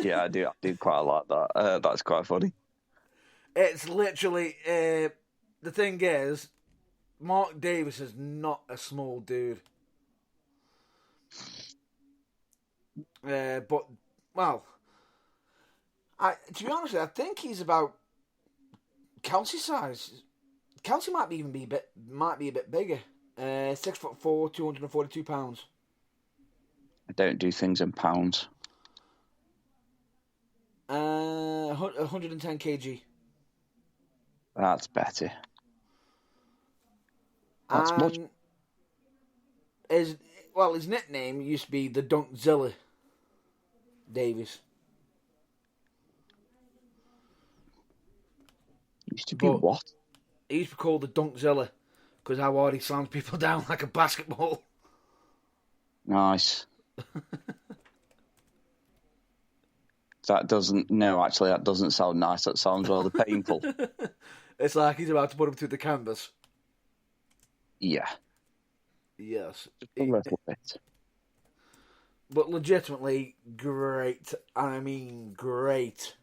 Yeah, I do quite like that. That's quite funny. It's literally... the thing is, Mark Davis is not a small dude. But, well... to be honest with you, I think he's about Kelsey size. Kelsey might be a bit bigger. 6'4", 242 pounds. I don't do things in pounds. 110 kg. That's better. That's much. His nickname used to be the Dunkzilla Davies. Used to be what? He used to be called the Dunkzilla because how hard he slams people down like a basketball. Nice. That doesn't sound nice. That sounds rather painful. It's like he's about to put him through the canvas. Yeah. Yes. A little bit. But legitimately great. I mean, great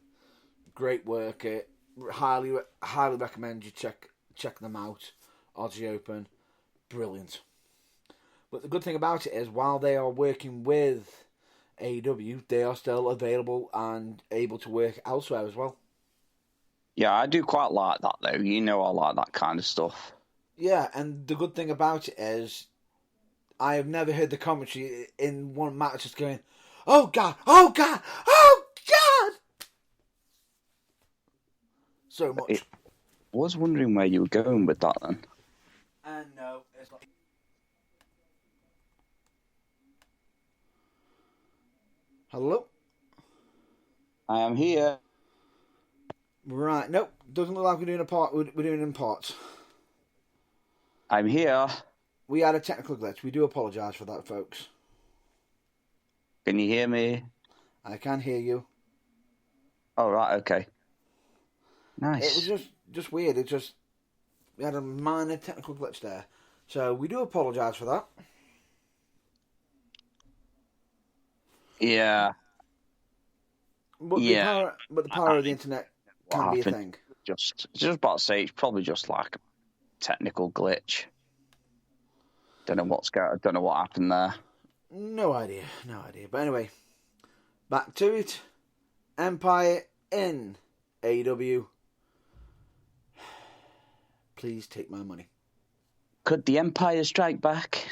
work. Highly recommend you check them out. Aussie Open, brilliant. But the good thing about it is, while they are working with AEW, they are still available and able to work elsewhere as well. Yeah, I do quite like that though. You know, I like that kind of stuff. Yeah, and the good thing about it is, I have never heard the commentary in one match just going, "Oh God, oh God, oh God!" So much. I was wondering where you were going with that then. No, it's not. Hello? I am here. Right, nope. Doesn't look like we're doing a part. We're doing it in parts. I'm here. We had a technical glitch. We do apologise for that, folks. Can you hear me? I can hear you. Oh, right, okay. Nice. It was just weird. We had a minor technical glitch there. So we do apologise for that. Yeah. But the power of the internet can be a thing. Just about to say, it's probably just like a technical glitch. Don't know what happened there. No idea. But anyway, back to it. Empire in AEW. Please take my money. Could the Empire strike back?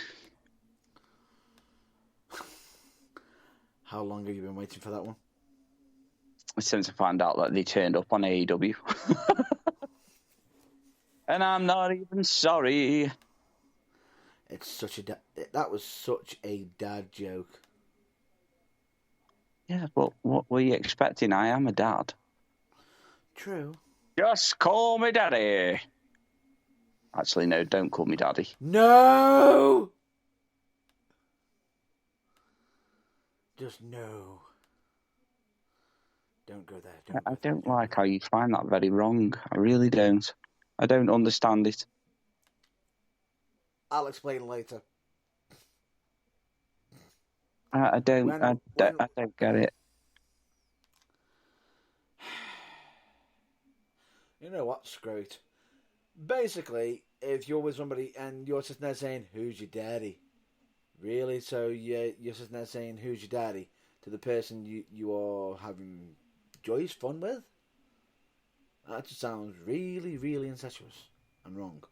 How long have you been waiting for that one? Since I found out that they turned up on AEW. And I'm not even sorry. That was such a dad joke. Yeah, but what were you expecting? I am a dad. True. Just call me daddy. Actually, no, don't call me daddy. No! Just no. Don't go there. I don't like how you find that very wrong. I really don't. I don't understand it. I'll explain later. I don't get it. You know what? Screw it. Basically, if you're with somebody and you're sitting there saying, "Who's your daddy?" Really? So you're sitting there saying, "Who's your daddy?" to the person you are having joyous fun with? That just sounds really, really incestuous and wrong.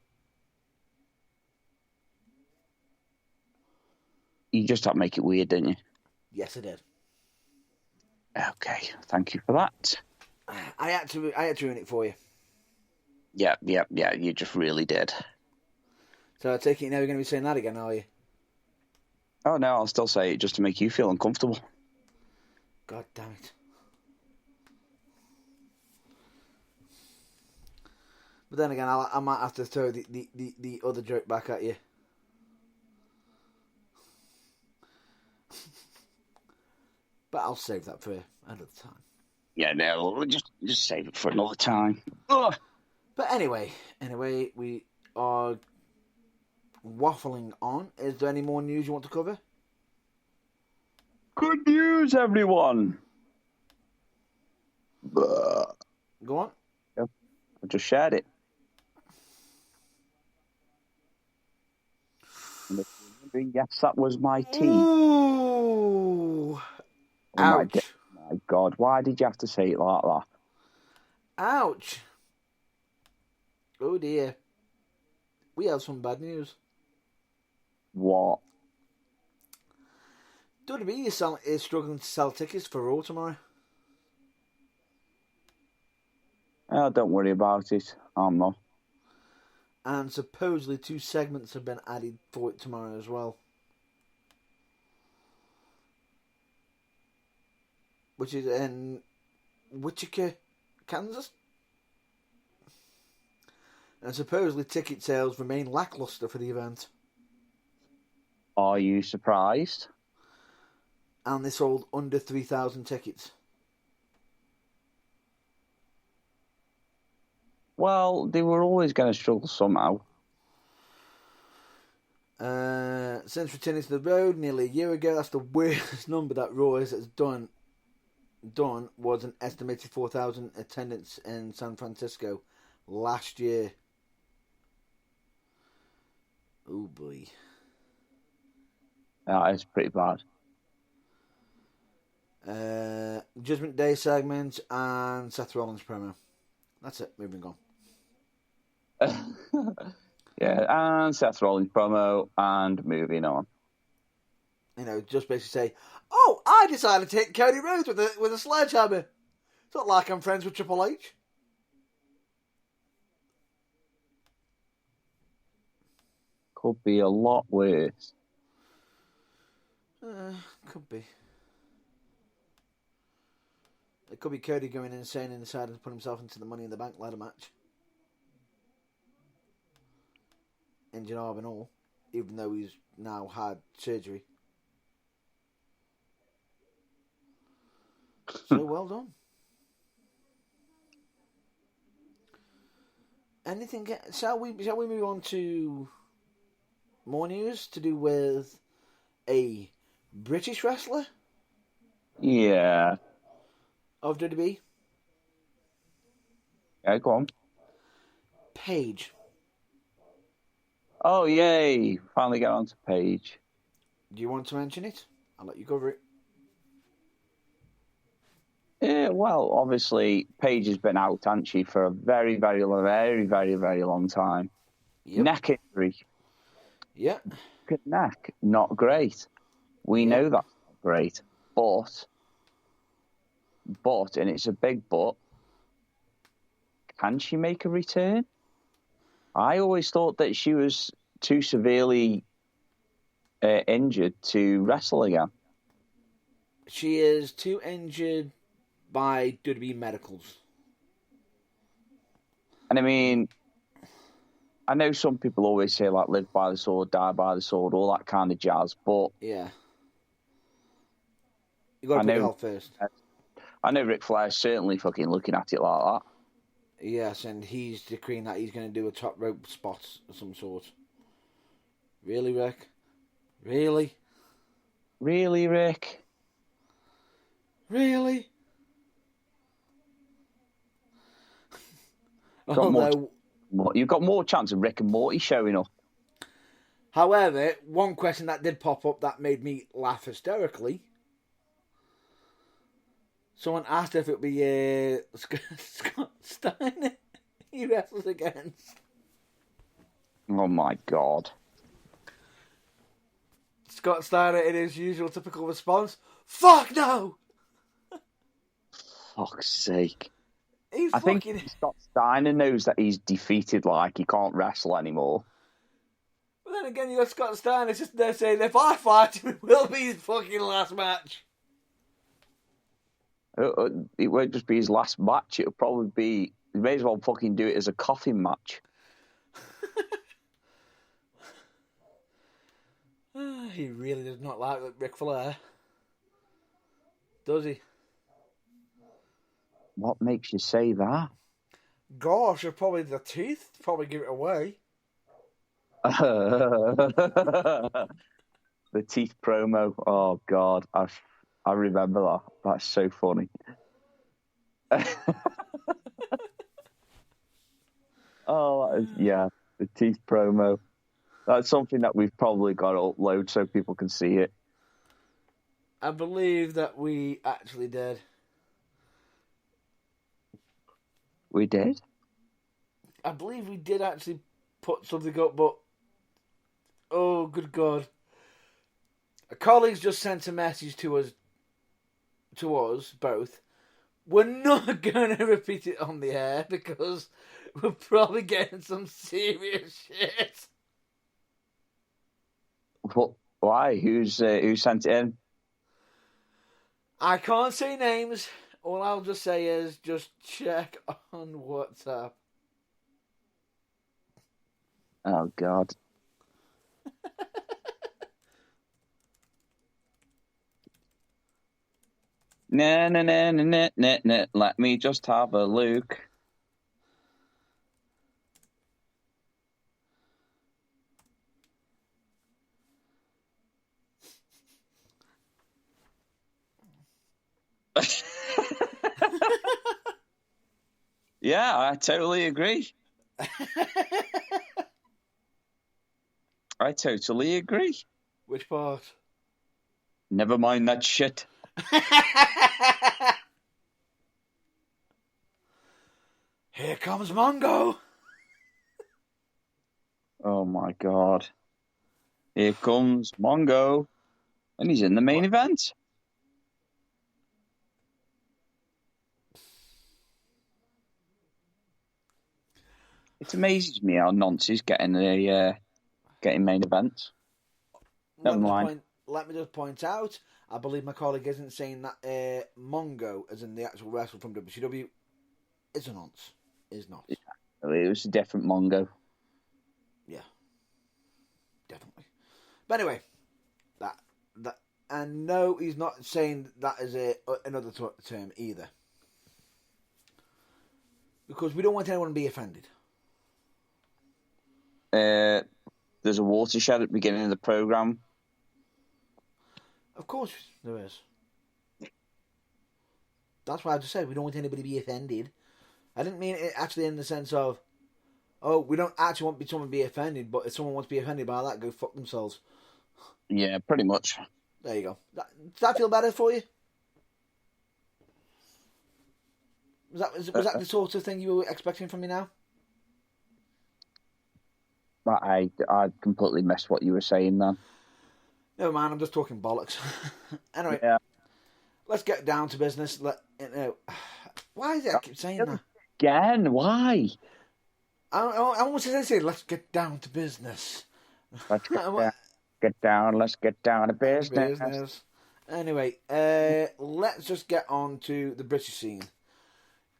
You just had to make it weird, didn't you? Yes, I did. Okay, thank you for that. I had to ruin it for you. Yeah, you just really did. So I take it you're never going to be saying that again, are you? Oh, no, I'll still say it just to make you feel uncomfortable. God damn it. But then again, I might have to throw the other joke back at you. But I'll save that for another time. Yeah, no, we'll just save it for another time. Ugh. But anyway, we are waffling on. Is there any more news you want to cover? Good news, everyone. Go on. I just shared it. Yes, that was my tea. Ooh. Oh Ouch. my God, why did you have to say it like that? Ouch. Oh dear. We have some bad news. What? WWE is struggling to sell tickets for Raw tomorrow. Oh, don't worry about it. I'm not. And supposedly 2 segments have been added for it tomorrow as well. Which is in Wichita, Kansas. And supposedly ticket sales remain lackluster for the event. Are you surprised? And they sold under 3,000 tickets. Well, they were always going to struggle somehow. Since returning to the road nearly a year ago, that's the worst number that Raw has done was an estimated 4,000 attendance in San Francisco last year. Oh boy. That is pretty bad. Judgment Day segment and Seth Rollins promo. That's it. Moving on. Yeah, and Seth Rollins promo and moving on. You know, just basically say, "Oh, I decided to hit Cody Rhodes with a sledgehammer. It's not like I'm friends with Triple H." Could be a lot worse. Could be. It could be Cody going insane and deciding to put himself into the Money in the Bank ladder match. Injured arm and all, even though he's now had surgery. So well done. Anything? Shall we move on to more news to do with a British wrestler? Yeah. Of WWE? Yeah, go on. Paige. Oh, yay. Finally get on to Paige. Do you want to mention it? I'll let you cover it. Yeah, well, obviously, Paige has been out, hasn't she, for a very, very, very, very, very long time. Yep. Neck injury. Yeah. Good neck. Not great. We know that's not great. But, and it's a big but, can she make a return? I always thought that she was too severely injured to wrestle again. She is too injured by WWE medicals. And I mean, I know some people always say, like, live by the sword, die by the sword, all that kind of jazz, but... Yeah. You got to put your health first. I know Ric Flair's certainly fucking looking at it like that. Yes, and he's decreeing that he's going to do a top rope spot of some sort. Really, Rick? Really? Really, Rick? Really? You've got more chance of Rick and Morty showing up. However, one question that did pop up that made me laugh hysterically. Someone asked if it would be Scott Steiner he wrestles against. Oh my God. Scott Steiner, in his usual typical response, "Fuck no!" Fuck's sake. I think Scott Steiner knows that he's defeated, like, he can't wrestle anymore. But then again, you got Scott Steiner just there saying, if I fight him, it will be his fucking last match. It won't just be his last match. It'll probably be... You may as well fucking do it as a coffin match. He really does not like Ric Flair. Does he? What makes you say that? Gosh, or probably the teeth. Probably give it away. The teeth promo. Oh, God. I remember that. That's so funny. The teeth promo. That's something that we've probably got to upload so people can see it. I believe that we actually did. We did? I believe we did actually put something up, but oh, good God. A colleague's just sent a message to us both. We're not going to repeat it on the air because we're probably getting some serious shit. What? Why? Who sent it in? I can't say names. All I'll just say is just check on WhatsApp. Oh, God. Nah. Let me just have a look. Yeah, I totally agree. I totally agree. Which part? Never mind that shit. Here comes Mongo. Oh my God. Here comes Mongo. And he's in the main event. It amazes me how Nonce is getting main events. Never mind. Let me just point out, I believe my colleague isn't saying that Mongo, as in the actual wrestler from WCW, is a nonce. Is not. It was a different Mongo. Yeah. Definitely. But anyway, that and no, he's not saying that is another term either. Because we don't want anyone to be offended. There's a watershed at the beginning of the program. Of course there is. That's why I just said we don't want anybody to be offended. I didn't mean it actually in the sense of, oh, we don't actually want someone to be offended, but if someone wants to be offended by that, go fuck themselves. Yeah, pretty much. There you go. Does that feel better for you? Was that the sort of thing you were expecting from me now? I completely missed what you were saying then. No, man, I'm just talking bollocks. Anyway, yeah. Let's get down to business. Why is it I keep saying that? Again, why? I almost say, let's get down to business. Let's get down. Let's get down to business. Anyway, let's just get on to the British scene.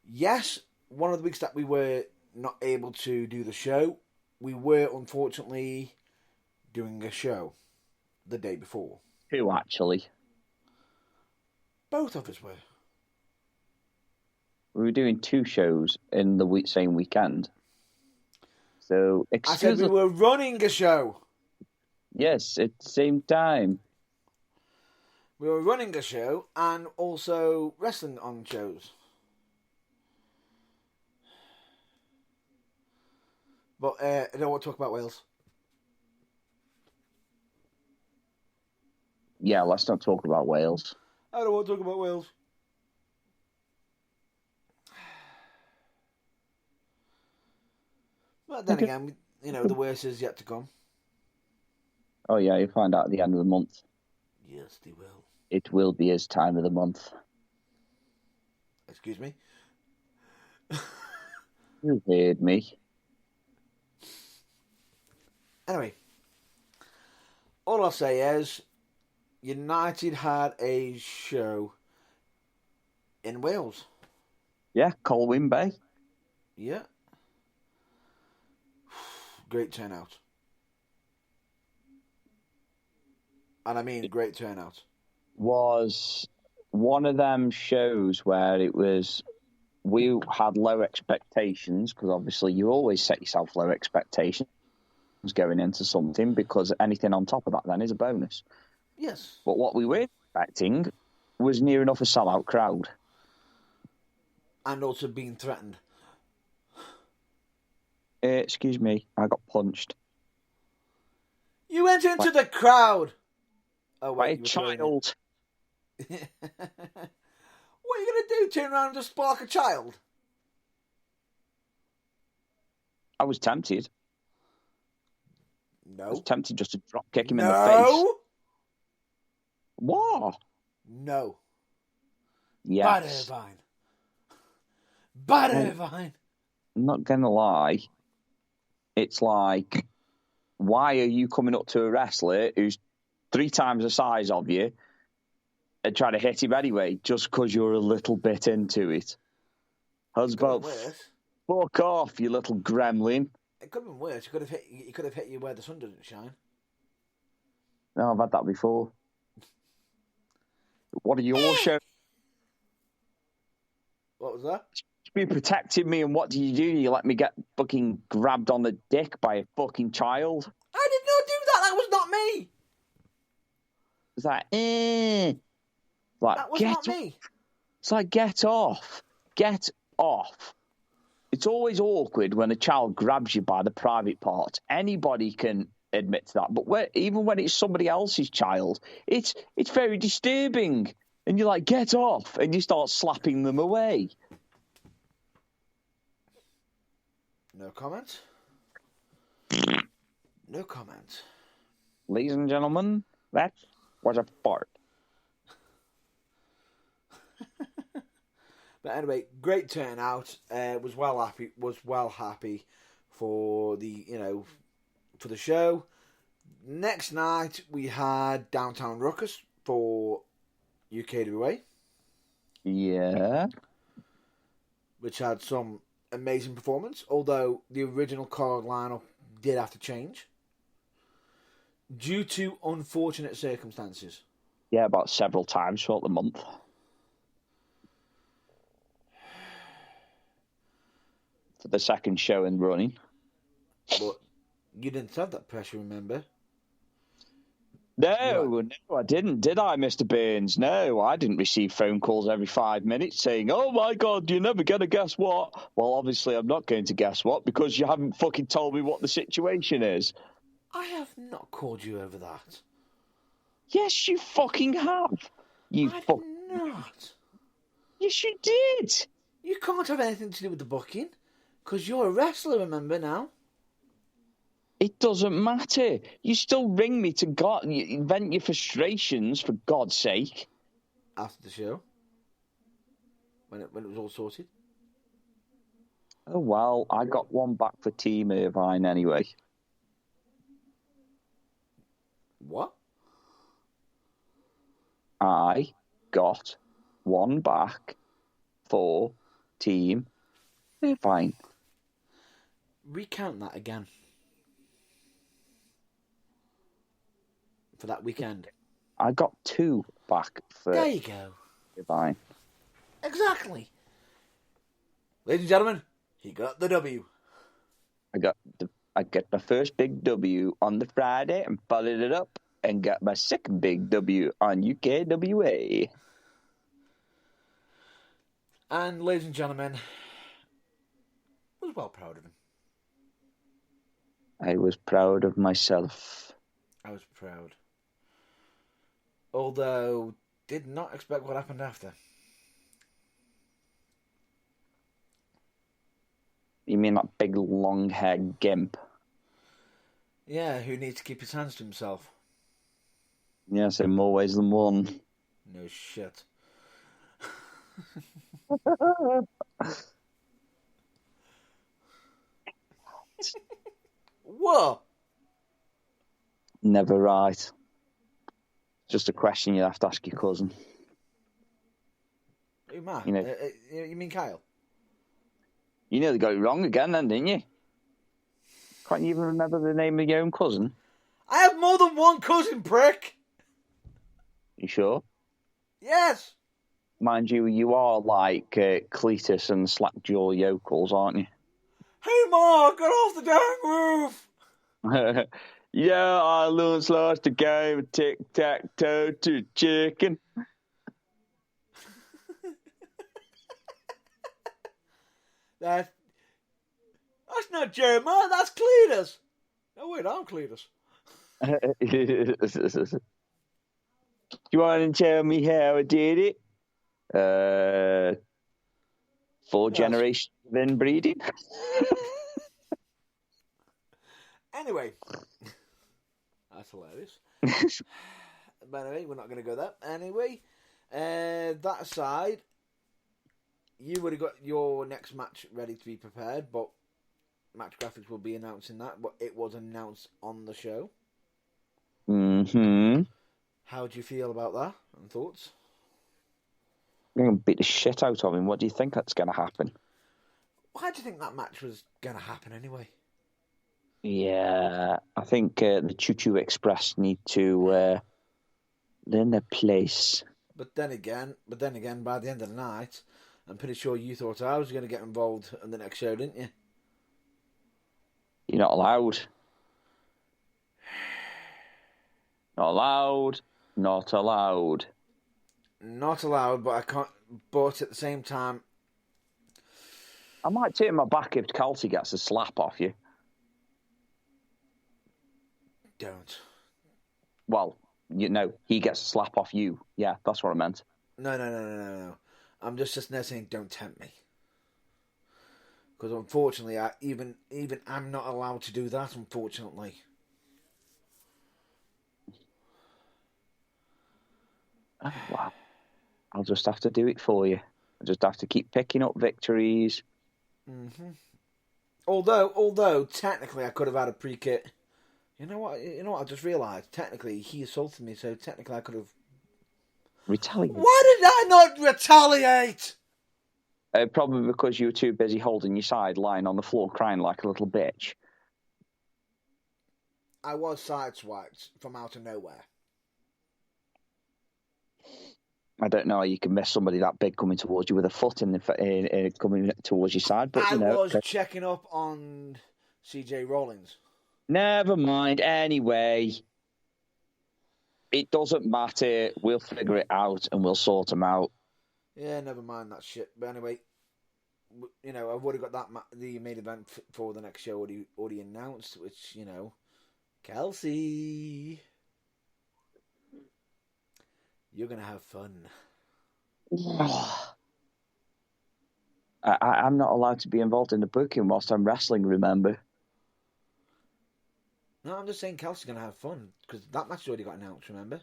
Yes, one of the weeks that we were not able to do the show, we were unfortunately doing a show the day before. Who actually? Both of us were. We were doing 2 shows in the same weekend. So, I said we were running a show. Yes, at the same time. We were running a show and also wrestling on shows. But I don't want to talk about Wales. Yeah, let's not talk about Wales. I don't want to talk about Wales. But then again, the worst is yet to come. Oh yeah, you'll find out at the end of the month. Yes, they will. It will be his time of the month. Excuse me? You heard me. Anyway, all I'll say is United had a show in Wales. Yeah, Colwyn Bay. Yeah. Great turnout. And I mean great turnout. Was one of them shows where we had low expectations, because obviously you always set yourself low expectations going into something, because anything on top of that then is a bonus. Yes. But what we were expecting was near enough a sellout crowd. And also being threatened. Excuse me, I got punched. You went into the crowd! Oh, By wait, a child. What are you going to do? Turn around and just spark a child? I was tempted. No. I was tempted just to drop kick him in the face. No. What? No. Yes. Bad Irvine. I'm not going to lie. It's like, why are you coming up to a wrestler who's 3 times the size of you and trying to hit him anyway, just because you're a little bit into it? Husband, fuck off, you little gremlin. It could have been worse. He could have hit you where the sun doesn't shine. No, I've had that before. What are your shows? What was that? You protecting me, and what do? You let me get fucking grabbed on the dick by a fucking child? I did not do that. That was not me. It's like, that was not me. It's like, get off. Get off. It's always awkward when a child grabs you by the private part. Anybody can admit to that. But even when it's somebody else's child, it's very disturbing. And you're like, get off. And you start slapping them away. No comment. No comment. Ladies and gentlemen, that was a fart. But anyway, great turnout. Was well happy for for the show. Next night we had Downtown Ruckus for UKWA. Yeah. Which had some amazing performance, although the original card lineup did have to change due to unfortunate circumstances. Yeah, about several times throughout the month. For the second show in running. But you didn't have that pressure, remember? No, I didn't, did I, Mr. Burns? No, I didn't receive phone calls every 5 minutes saying, oh my God, you're never going to guess what. Well, obviously I'm not going to guess what because you haven't fucking told me what the situation is. I have not called you over that. Yes, you fucking have. I did not. Yes, you did. You can't have anything to do with the booking because you're a wrestler, remember now? It doesn't matter. You still ring me to vent your frustrations, for God's sake. After the show? When it was all sorted? Oh, well, I got one back for Team Irvine anyway. What? I got one back for Team Irvine. Recount that again. For that weekend. I got 2 back for There you go. Irvine. Exactly. Ladies and gentlemen, he got the W. I got my first big W on the Friday and followed it up and got my second big W on UKWA. And ladies and gentlemen, I was well proud of him. I was proud of myself. I was proud. Although, did not expect what happened after. You mean that big long-haired gimp? Yeah, who needs to keep his hands to himself. Yes, in more ways than one. No shit. What? Never right. Just a question you have to ask your cousin. Who, Matt? You know, you mean Kyle? You nearly got it wrong again then, didn't you? Can't you even remember the name of your own cousin? I have more than one cousin, prick! You sure? Yes! Mind you, you are like Cletus and Slackjaw yokels, aren't you? Hey, Mark, get off the dang roof! Yeah, I lost the game of tic-tac-toe to chicken. That's not Jeremiah, that's Cletus. Oh, wait, I'm Cletus. You want to tell me how I did it? 4 generations of inbreeding. Anyway, that's hilarious. But anyway, we're not going to go there. Anyway, that aside, you would have got your next match ready to be prepared, but Match Graphics will be announcing that. But it was announced on the show. Mm-hmm. How do you feel about that? And thoughts? I'm going to beat the shit out of him. What do you think that's going to happen? Why do you think that match was going to happen anyway? Yeah, I think the Choo Choo Express need to learn their place. But then again, by the end of the night, I'm pretty sure you thought I was going to get involved in the next show, didn't you? You're not allowed. Not allowed. Not allowed. Not allowed, but I can't. But at the same time, I might take my back if Kelsey gets a slap off you. Don't. Well, he gets a slap off you. Yeah, that's what I meant. No. I'm just sitting there saying, don't tempt me. Because unfortunately, even I'm not allowed to do that, unfortunately. Oh, wow. I'll just have to do it for you. I just have to keep picking up victories. Mm-hmm. Although technically I could have had a pre-kit. You know what? I just realised. Technically, he assaulted me, so technically I could have Retaliate? Why did I not retaliate? Probably because you were too busy holding your side, lying on the floor, crying like a little bitch. I was sideswiped from out of nowhere. I don't know how you can miss somebody that big coming towards you with a foot coming towards your side, but I was checking up on CJ Rollins. Never mind. Anyway, it doesn't matter. We'll figure it out and we'll sort them out. Yeah, never mind that shit. But anyway, I've already got the main event for the next show already announced, which, Kelsey, you're going to have fun. I'm not allowed to be involved in the booking whilst I'm wrestling, remember? No, I'm just saying Kelsey's going to have fun, because that match already got announced, remember?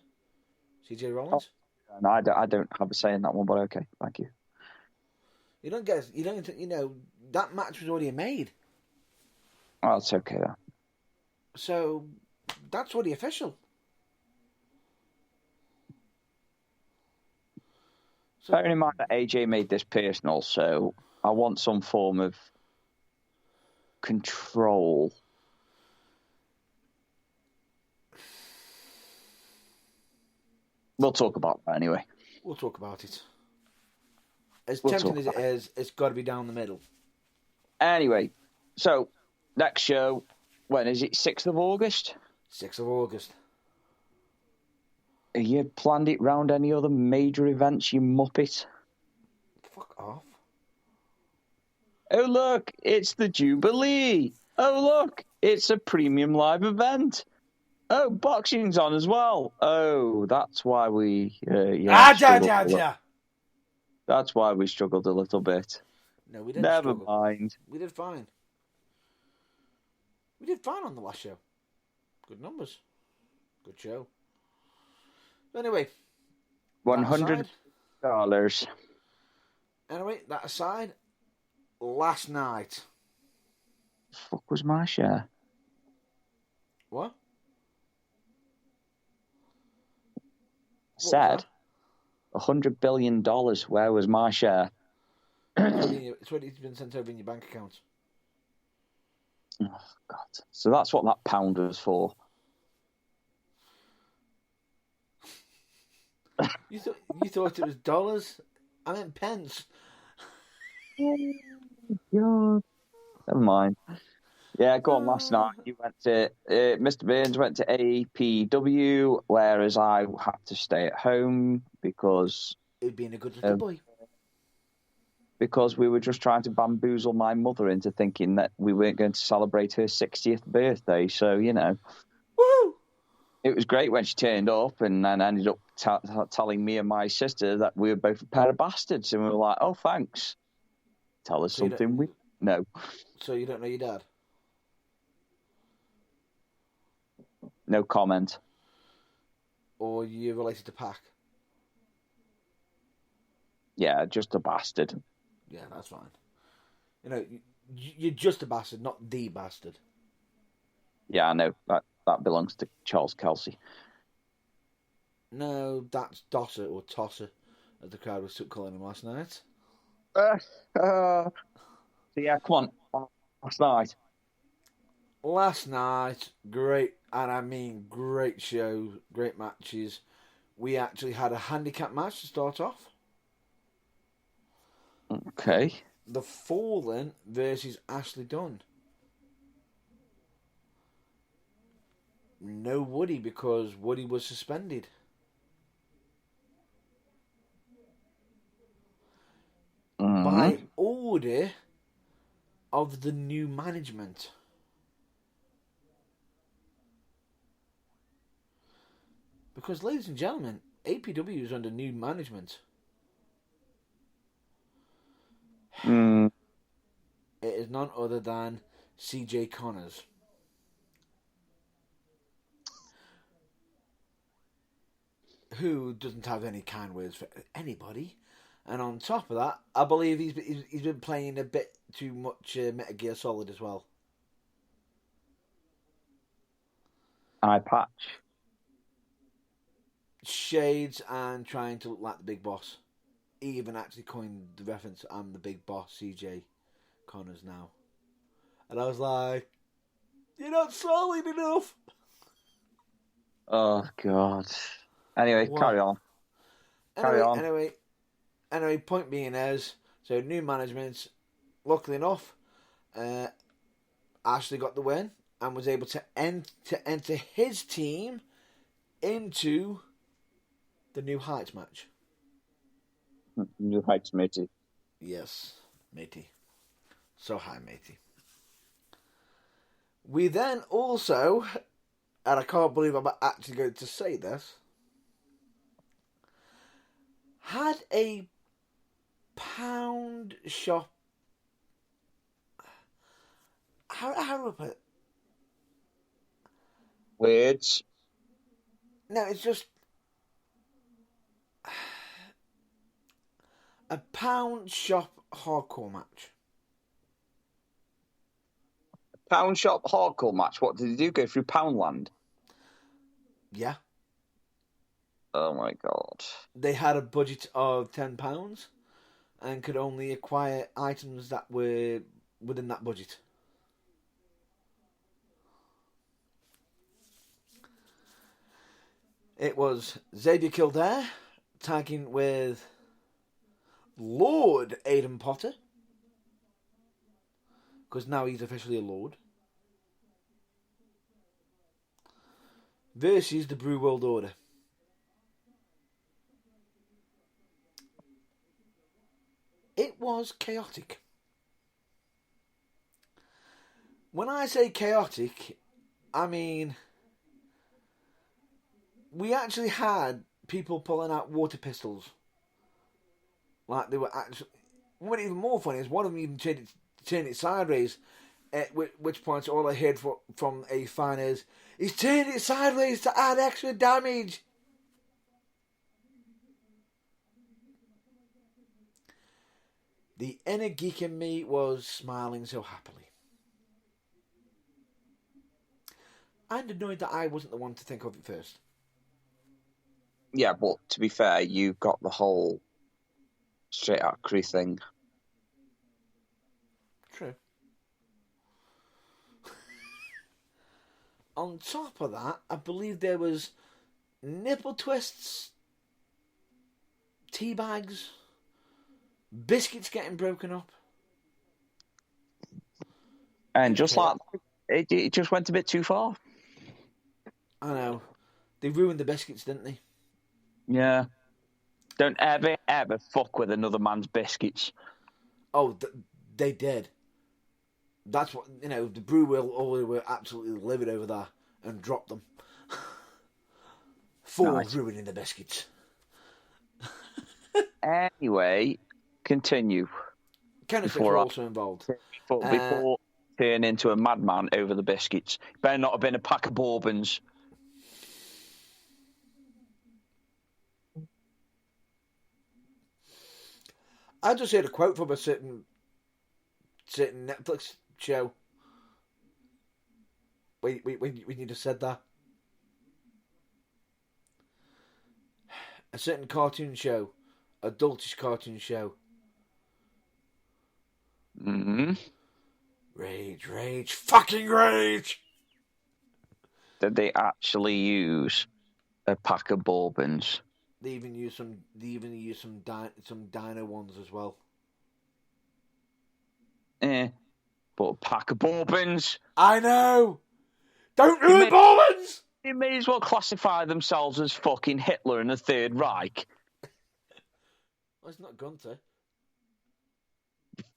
CJ Rollins? Oh, no, I don't have a say in that one, but okay, thank you. That match was already made. Oh, that's okay then. So, that's already official. Bearing in mind that AJ made this personal, so I want some form of control. We'll talk about that anyway. We'll talk about it. As tempting as it is, it's got to be down the middle. Anyway, so next show, when is it? 6th of August? 6th of August. Have you planned it round any other major events, you muppet? Fuck off. Oh, look, it's the Jubilee. Oh, look, it's a premium live event. Oh, boxing's on as well. Oh, that's why we... That's why we struggled a little bit. No, we didn't Never struggle. mind. We did fine. We did fine on the last show. Good numbers. Good show. Anyway. $100. Anyway, that aside, last night. The fuck was my share? What? Said $100 billion. Where was my share? It's already been sent over in your bank account. Oh, God. So that's what that pound was for. You thought it was dollars? I meant pence. God. Never mind. Yeah, go on. Last night you went to Mr. Burns went to APW, whereas I had to stay at home because He'd been a good little boy. Because we were just trying to bamboozle my mother into thinking that we weren't going to celebrate her 60th birthday. So Woo! It was great when she turned up and then ended up telling me and my sister that we were both a pair of bastards, and we were like, "Oh, thanks. Tell us something we know." So you don't know your dad? No comment. Or you're related to Pac? Yeah, just a bastard. Yeah, that's fine. You know, you're just a bastard, not the bastard. Yeah, I know. That belongs to Charles Kelsey. No, that's Dosser or Tosser, as the crowd was calling him last night. So yeah, come on. Last night. Last night, great, and I mean great show, great matches. We actually had a handicap match to start off. Okay. The Fallen versus Ashley Dunn. No Woody because Woody was suspended. By order of the new management. Because, ladies and gentlemen, APW is under new management. It is none other than CJ Connors. Who doesn't have any kind words for anybody. And on top of that, I believe he's been playing a bit too much Metal Gear Solid as well. Eye patch. Shades and trying to look like the big boss. He even actually coined the reference, I'm the big boss, CJ Connors now. And I was like, you're not solid enough. Oh, God. Anyway, What? carry on. Carry on. Anyway, point being is, so new management, luckily enough, Ashley got the win and was able to enter his team into the New Heights match. New Heights, matey. Yes, matey. So high, matey. We then also, and I can't believe I'm actually going to say this, had a pound shop. How do I put it? Words. No, it's just a pound shop hardcore match. Pound shop hardcore match. What did he do? Go through Poundland? Yeah. Oh my God. They had a budget of £10 and could only acquire items that were within that budget. It was Xavier Kildare tagging with Lord Aidan Potter, because now he's officially a Lord, versus the Brew World Order. It was chaotic. When I say chaotic, I mean we actually had people pulling out water pistols. Like they were actually. What even more funny is one of them even turned it sideways. At which point, all I heard from a fan is, "He's turned it sideways to add extra damage." The inner geek in me was smiling so happily. And annoyed that I wasn't the one to think of it first. Yeah, but to be fair, you got the whole straight out crew thing. True. On top of that, I believe there was nipple twists, tea bags, biscuits getting broken up. And just like it just went a bit too far. I know. They ruined the biscuits, didn't they? Yeah. Don't ever fuck with another man's biscuits. Oh, they did. That's what, the Brew World Order were absolutely livid over that and dropped them. For ruining the biscuits. Anyway, continue. Kenneth was also involved. Before turn into a madman over the biscuits. Better not have been a pack of bourbons. I just heard a quote from a certain Netflix show. When you just said that. A certain cartoon show. Adultish cartoon show. Mm-hmm. Rage, fucking rage! Did they actually use a pack of bourbons? They even use some dino ones as well. But a pack of bourbons. I know. Don't ruin bourbons. They may as well classify themselves as fucking Hitler and the Third Reich. Well, it's not Gunter.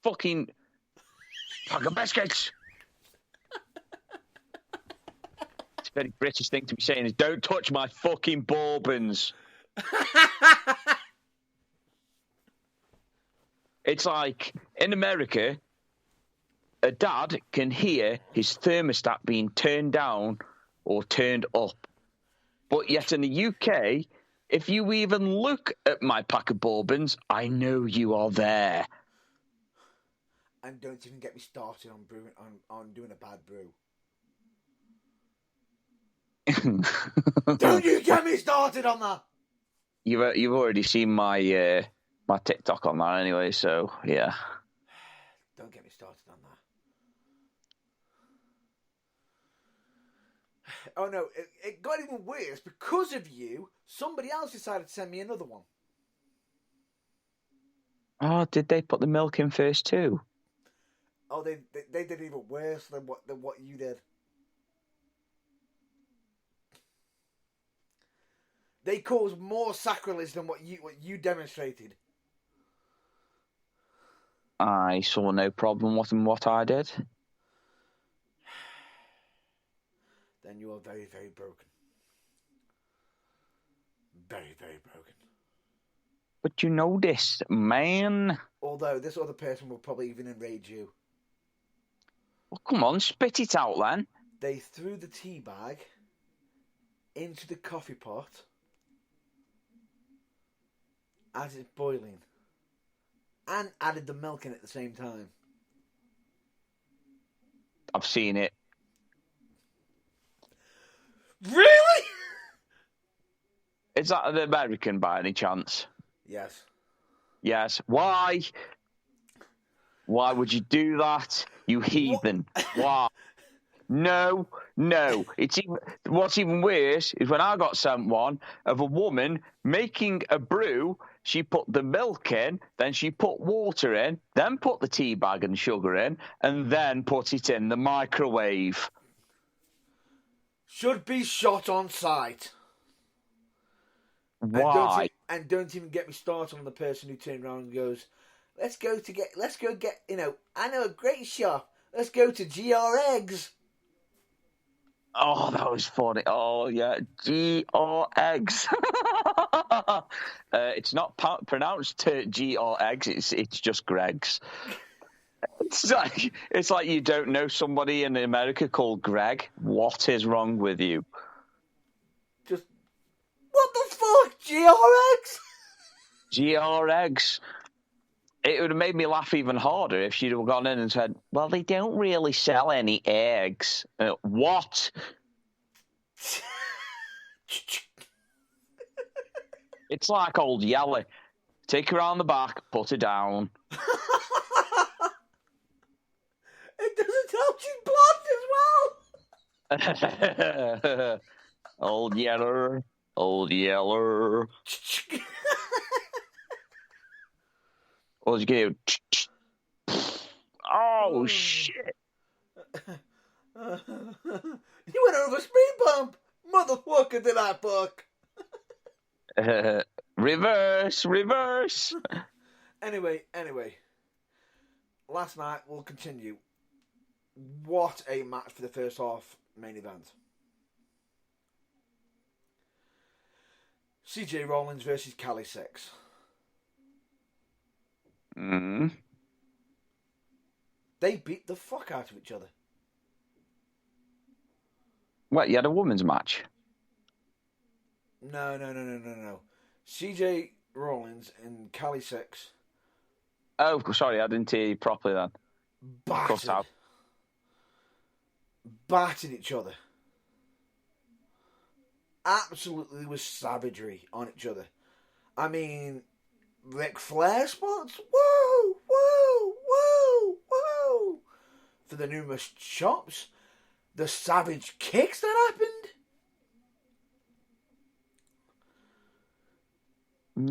Fucking pack of biscuits. It's a very British thing to be saying is, don't touch my fucking bourbons. It's like, in America, a dad can hear his thermostat being turned down or turned up. But yet in the UK, if you even look at my pack of bourbons, I know you are there. And don't even get me started on brewing on doing a bad brew. Don't you get me started on that. You've already seen my my TikTok on that anyway, so yeah. Don't get me started on that. Oh no, it got even worse because of you. Somebody else decided to send me another one. Oh, did they put the milk in first too? Oh, they did even worse than what you did. They caused more sacrilege than what you demonstrated. I saw no problem with what I did. Then you are very, very broken. Very, very broken. But you know this, man. Although this other person will probably even enrage you. Well, come on, spit it out then. They threw the tea bag into the coffee pot as it's boiling and added the milk in at the same time. I've seen it. Really? Is that the American by any chance? Yes. Yes. Why? Why would you do that, you heathen? Why? No. What's even worse is when I got sent one of a woman making a brew. She put the milk in, then she put water in, then put the tea bag and sugar in, and then put it in the microwave. Should be shot on sight. Why? And don't even get me started on the person who turned around and goes, let's go get, I know a great shop. Let's go to GR Eggs. Oh, that was funny. Oh, yeah. GR Eggs. It's not pronounced GR Eggs. It's just Greg's. It's like you don't know somebody in America called Greg. What is wrong with you? Just, what the fuck? GR Eggs? GR Eggs. It would have made me laugh even harder if she'd have gone in and said, well, they don't really sell any eggs. What? It's like Old Yeller. Take her on the back, put her down. It doesn't help she's blonde as well. Old Yeller. Old Yeller. What was you do? Oh, shit. You went over a speed bump. Motherfucker, did I fuck? Reverse. Anyway. Last night, we'll continue. What a match for the first half main event. CJ Rollins versus Cali Six. They beat the fuck out of each other. What, you had a women's match? No. CJ Rollins and Cali Six Oh, sorry, I didn't hear you properly then. Cut Battered. out. Battered each other. Absolutely was savagery on each other. I mean, Ric Flair spots. Whoa, whoa, whoa, whoa. For the numerous chops. The savage kicks that happened.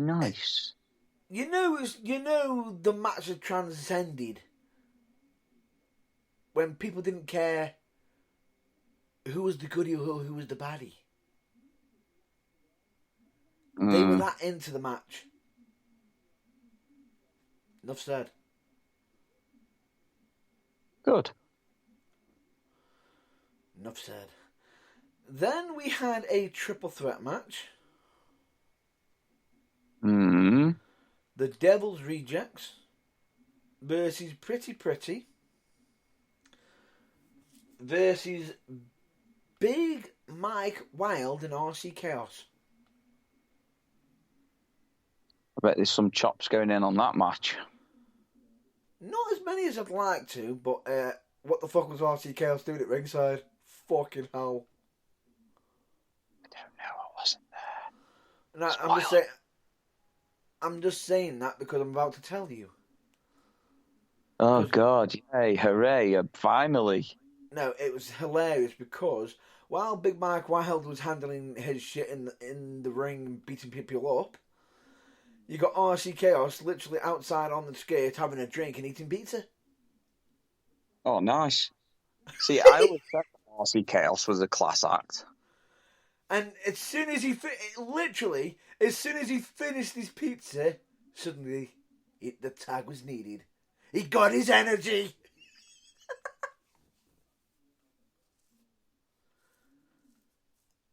Nice. You know the match had transcended when people didn't care who was the goodie or who was the baddie. They were that into the match. Enough said. Good. Enough said. Then we had a triple threat match. The Devil's Rejects versus Pretty Pretty versus Big Mike Wild and RC Chaos. I bet there's some chops going in on that match. Not as many as I'd like to, but what the fuck was RC Chaos doing at ringside? Fucking hell. I don't know, I wasn't there. No, I'm just saying that because I'm about to tell you. Oh, God, yay, hooray, finally. No, it was hilarious because while Big Mike Wild was handling his shit in the ring and beating people up, you got RC Chaos literally outside on the skate having a drink and eating pizza. Oh, nice. See, I always said RC Chaos was a class act. And as soon as he finished his pizza, suddenly the tag was needed. He got his energy.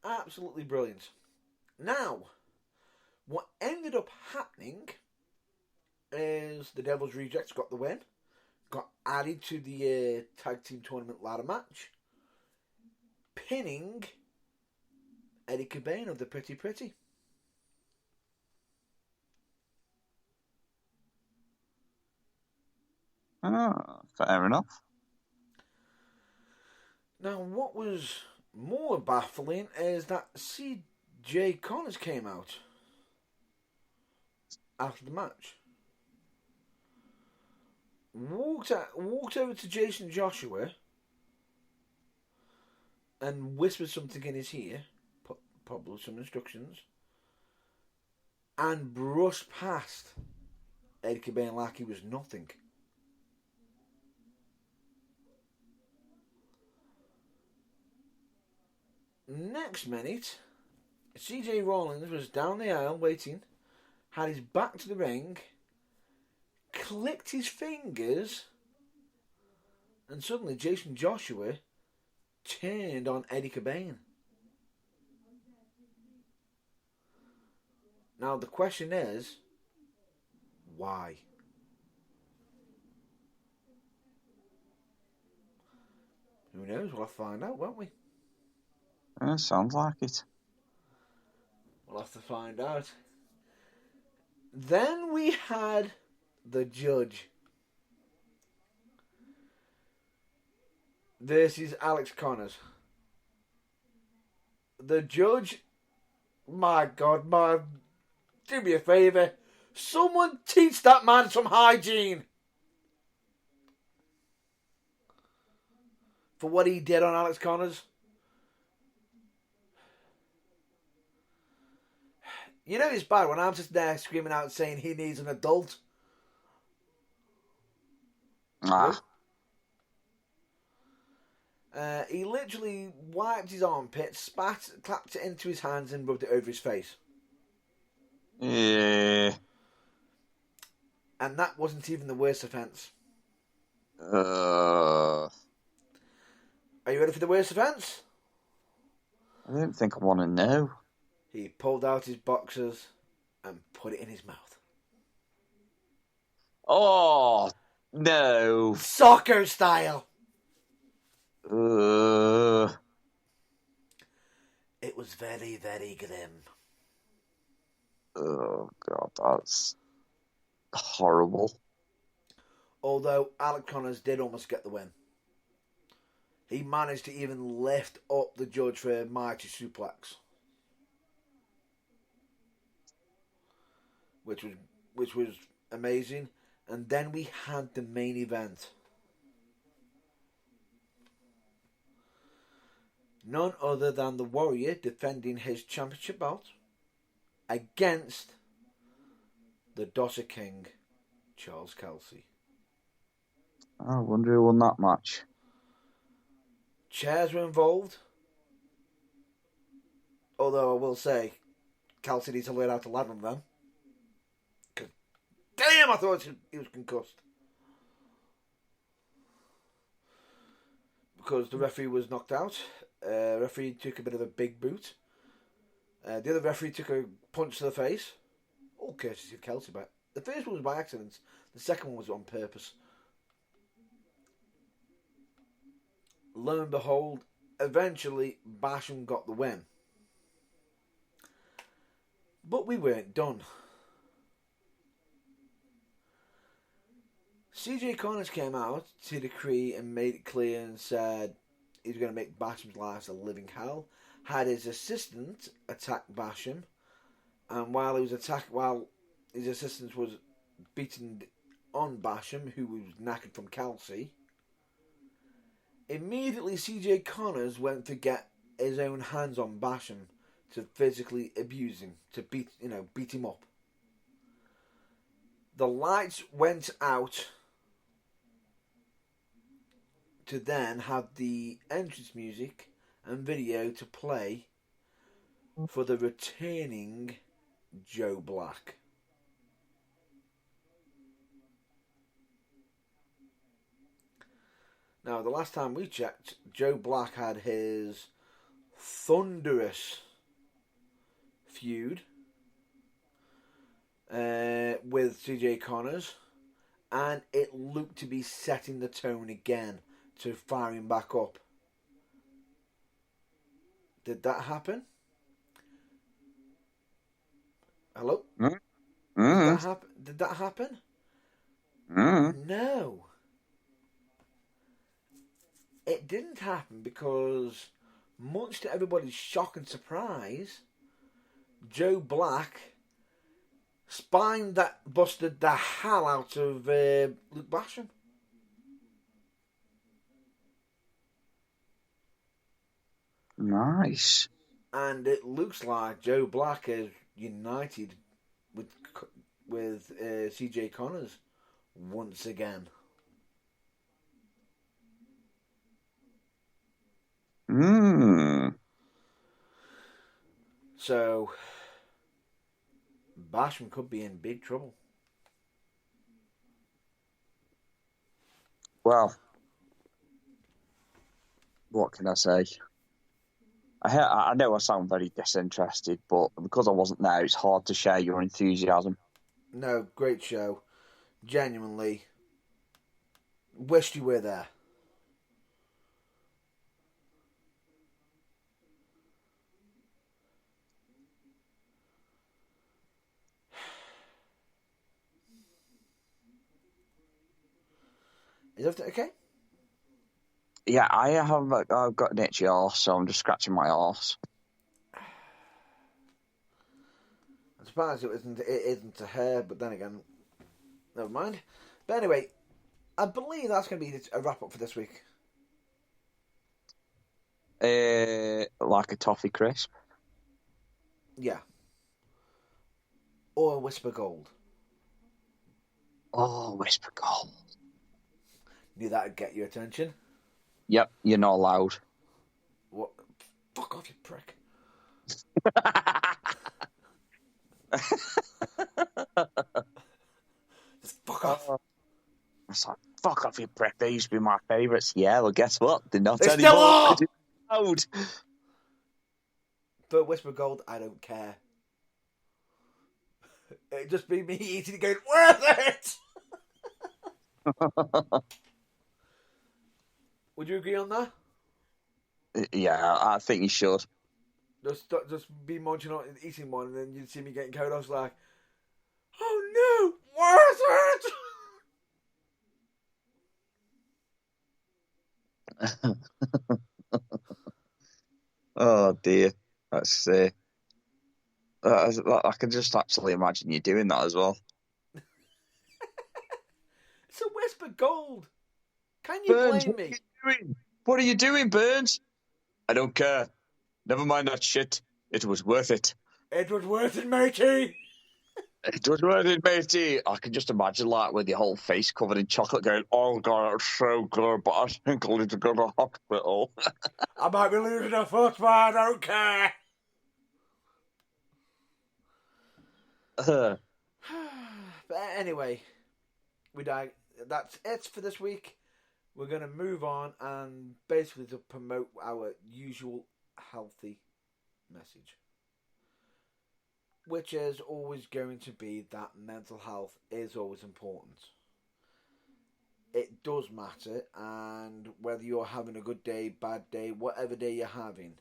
Absolutely brilliant. Now, what ended up happening is the Devil's Rejects got the win, got added to the tag team tournament ladder match, pinning Eddie Cobain of the Pretty Pretty. Oh, fair enough. Now, what was more baffling is that C.J. Connors came out after the match. Walked over to Jason Joshua and whispered something in his ear, probably some instructions, and brushed past Eddie Cobain like he was nothing. Next minute, CJ Rollins was down the aisle waiting, had his back to the ring, clicked his fingers, and suddenly Jason Joshua turned on Eddie Cobain. Now the question is, why? Who knows? We'll have to find out, won't we? Sounds like it. We'll have to find out. Then we had the Judge versus Alex Connors. The Judge, my God, do me a favour. Someone teach that man some hygiene. For what he did on Alex Connors. You know it's bad when I'm just there screaming out saying he needs an adult. He literally wiped his armpit, clapped it into his hands and rubbed it over his face. Yeah. And that wasn't even the worst offence. Are you ready for the worst offence? I don't think I want to know. He pulled out his boxers and put it in his mouth. Oh, no. Soccer style. It was very, very grim. Oh, God, that's horrible. Although Alec Connors did almost get the win. He managed to even lift up the judge for a mighty suplex. Which was amazing. And then we had the main event. None other than the Warrior defending his championship belt against the Dosser King, Charles Kelsey. I wonder who won that match. Chairs were involved. Although I will say, Kelsey needs to learn how to land on them. Because, damn, I thought he was concussed. Because the referee was knocked out. Referee took a bit of a big boot. The other referee took a punch to the face. All courtesy of Kelsey, but the first one was by accident. The second one was on purpose. Lo and behold, eventually Basham got the win. But we weren't done. CJ Connors came out to decree and made it clear and said he was going to make Basham's life a living hell. Had his assistant attack Basham, and while his assistant was beating on Basham, who was knackered from Kelsey, immediately CJ Connors went to get his own hands on Basham to physically abuse him, to beat him up. The lights went out to then have the entrance music and video to play for the returning Joe Black. Now, the last time we checked, Joe Black had his thunderous feud with CJ Connors, and it looked to be setting the tone again to fire him back up. Did that happen? Hello? Mm-hmm. Did that happen? Mm-hmm. No. It didn't happen because, much to everybody's shock and surprise, Joe Black spine that busted the hell out of Luke Basham. Nice. And it looks like Joe Black is united with CJ Connors once again. So Basham could be in big trouble. Well, what can I say? I know I sound very disinterested, but because I wasn't there, it's hard to share your enthusiasm. No, great show. Genuinely. Wished you were there. Is everything okay? Yeah, I've got an itchy arse, so I'm just scratching my arse. I'm surprised it isn't a hair, but then again, never mind. But anyway, I believe that's going to be a wrap up for this week. Like a toffee crisp. Yeah. Or Whisper Gold. Oh, Whisper Gold. Knew that'd get your attention. Yep, you're not allowed. What? Fuck off, you prick. Just fuck off. It's like, fuck off, you prick. They used to be my favourites. Yeah, well, guess what? They're not They anymore. still are! Allowed. For Whisper Gold, I don't care. It'd just be me eating it going, worth it! Would you agree on that? Yeah, I think you should. Just be munching on eating one, and then you'd see me getting carried off like, oh no, worth it! Oh dear, that's I can just actually imagine you doing that as well. It's a whisper gold. Can you Burns, blame what are me? you doing? What are you doing, Burns? I don't care. Never mind that shit. It was worth it. It was worth it, matey. It was worth it, matey. I can just imagine, like, with your whole face covered in chocolate going, oh, God, it's so good, but I think I need to go to the hospital. I might be losing a foot, but I don't care. But anyway, that's it for this week. We're going to move on and basically to promote our usual healthy message, which is always going to be that mental health is always important. It does matter, and whether you're having a good day, bad day, whatever day you're having,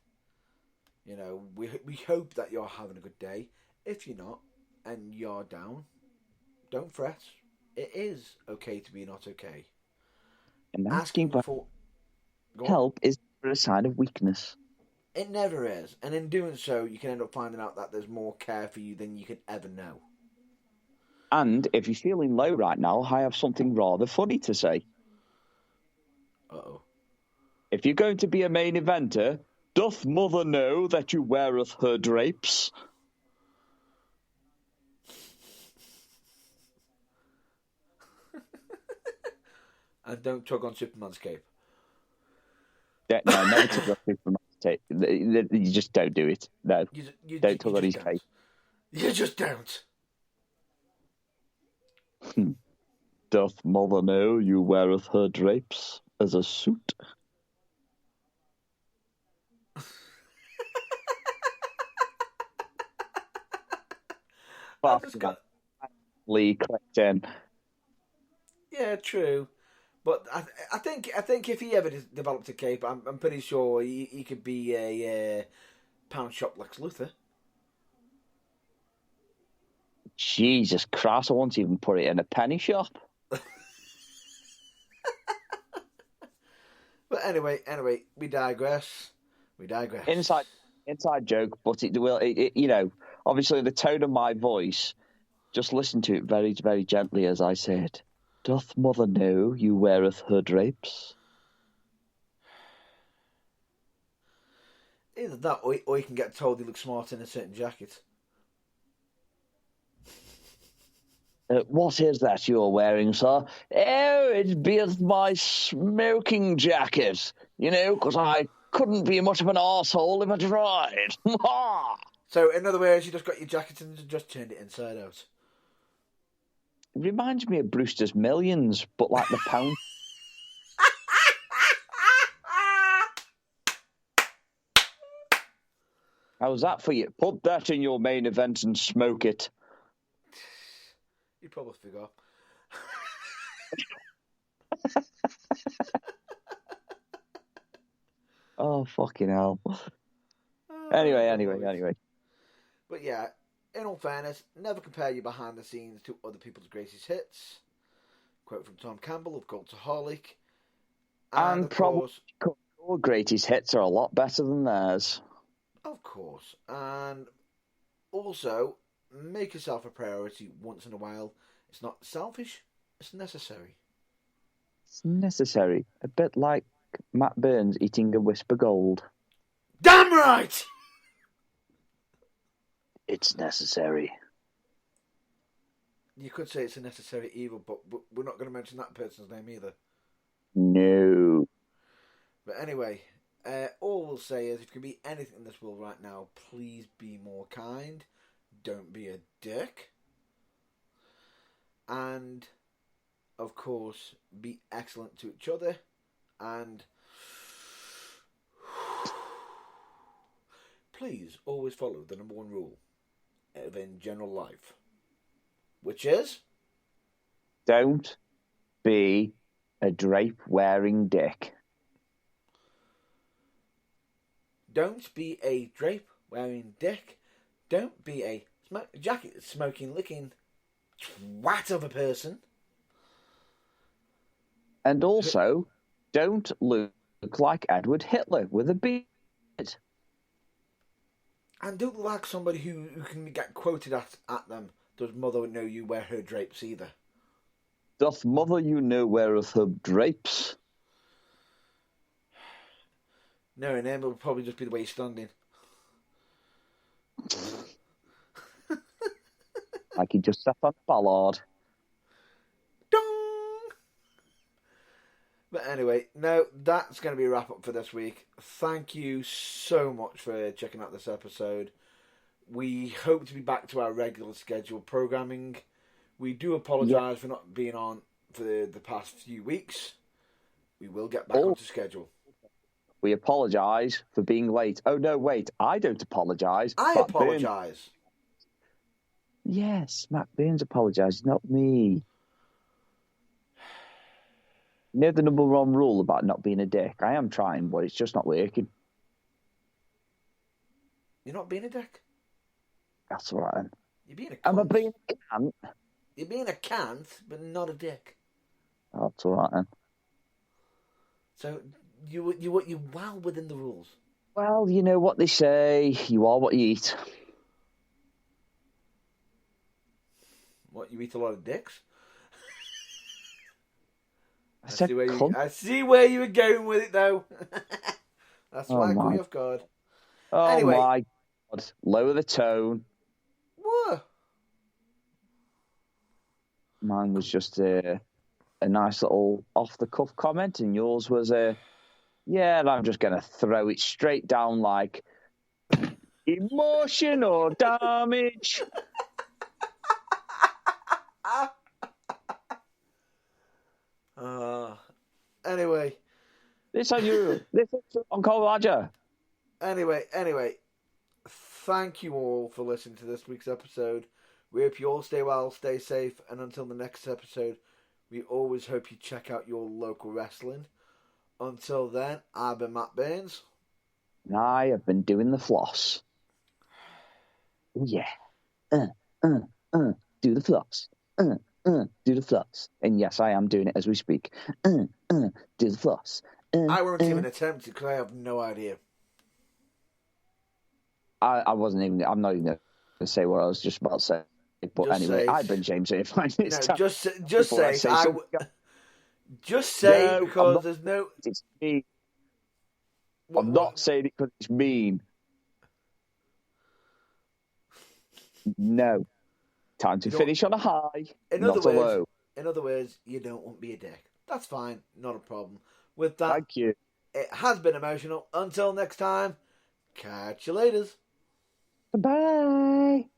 we hope that you're having a good day. If you're not and you're down, don't fret. It is okay to be not okay. And Asking for help is a sign of weakness. It never is, and in doing so, you can end up finding out that there's more care for you than you could ever know. And if you're feeling low right now, I have something rather funny to say. Uh-oh. If you're going to be a main eventer, doth mother know that you weareth her drapes? And don't tug on Superman's cape. Yeah, no, never tug on Superman's cape. You just don't do it. No, don't tug on his cape. You just don't. Doth mother know you weareth her drapes as a suit? I just got... Lee clicked in. Yeah, true. But I think if he ever developed a cape, I'm pretty sure he could be a pound shop Lex Luthor. Jesus Christ, I won't even put it in a penny shop. But anyway, we digress. Inside joke, but it will. Obviously the tone of my voice. Just listen to it very, very gently as I say it. Doth mother know you weareth her drapes? Either that, or you can get told you look smart in a certain jacket. What is that you're wearing, sir? Oh, it beeth my smoking jacket. Because I couldn't be much of an arsehole if I tried. So, in other words, you just got your jacket and just turned it inside out. It reminds me of Brewster's Millions, but like the pound. How's that for you? Put that in your main event and smoke it. You probably forgot. Oh, fucking hell. Anyway. But yeah, in all fairness, never compare your behind the scenes to other people's greatest hits. Quote from Tom Campbell of Cultaholic. And probably your greatest hits are a lot better than theirs. Of course. And also, make yourself a priority once in a while. It's not selfish, it's necessary. It's necessary. A bit like Matt Burns eating a whisper gold. Damn right! It's necessary. You could say it's a necessary evil, but we're not going to mention that person's name either. No. But anyway, all we'll say is if you can be anything in this world right now, please be more kind. Don't be a dick. And, of course, be excellent to each other. And please always follow the number one rule in general life, which is don't be a drape-wearing dick. Don't be a drape-wearing dick. Don't be a jacket-smoking, licking twat of a person. And also, don't lose look like Edward Hitler with a beard. And don't look like somebody who can get quoted at them. Does mother know you wear her drapes either? Doth mother you know whereof her drapes? No, and then it'll probably just be the way you're standing. Like he just sat on a ballad. Dong! But anyway, no, that's going to be a wrap up for this week. Thank you so much for checking out this episode. We hope to be back to our regular scheduled programming. We do apologise for not being on for the past few weeks. We will get back onto schedule. We apologise for being late. Oh, no, wait. I don't apologise. I apologise. Yes, Matt Burns apologised, not me. You know the number one rule about not being a dick? I am trying, but it's just not working. You're not being a dick? That's all right. You're being a cunt. Am I being a cunt? You're being a cunt, but not a dick. That's all right, then. So you're well within the rules. Well, you know what they say. You are what you eat. What, you eat a lot of dicks? I see where you were going with it, though. That's why I caught you off guard. Oh, anyway. My God. Lower the tone. What? Mine was just a nice little off-the-cuff comment, and yours was yeah, and I'm just going to throw it straight down like emotional damage. Anyway. This on you. This on Cole Roger. Anyway. Thank you all for listening to this week's episode. We hope you all stay well, stay safe, and until the next episode, we always hope you check out your local wrestling. Until then, I've been Matt Burns. And I have been doing the floss. Oh, yeah. Do the floss. Do the floss. And yes, I am doing it as we speak. Do the floss. I won't even attempt it because I have no idea. I'm not even going to say what I was just about to say. But just anyway, say, I've been James here. Just say because there's no... It's mean. I'm not saying it because it's mean. No. Time to finish on a high, not a low. In other words, you don't want to be a dick. That's fine. Not a problem. With that, thank you. It has been emotional. Until next time, catch you later. Bye.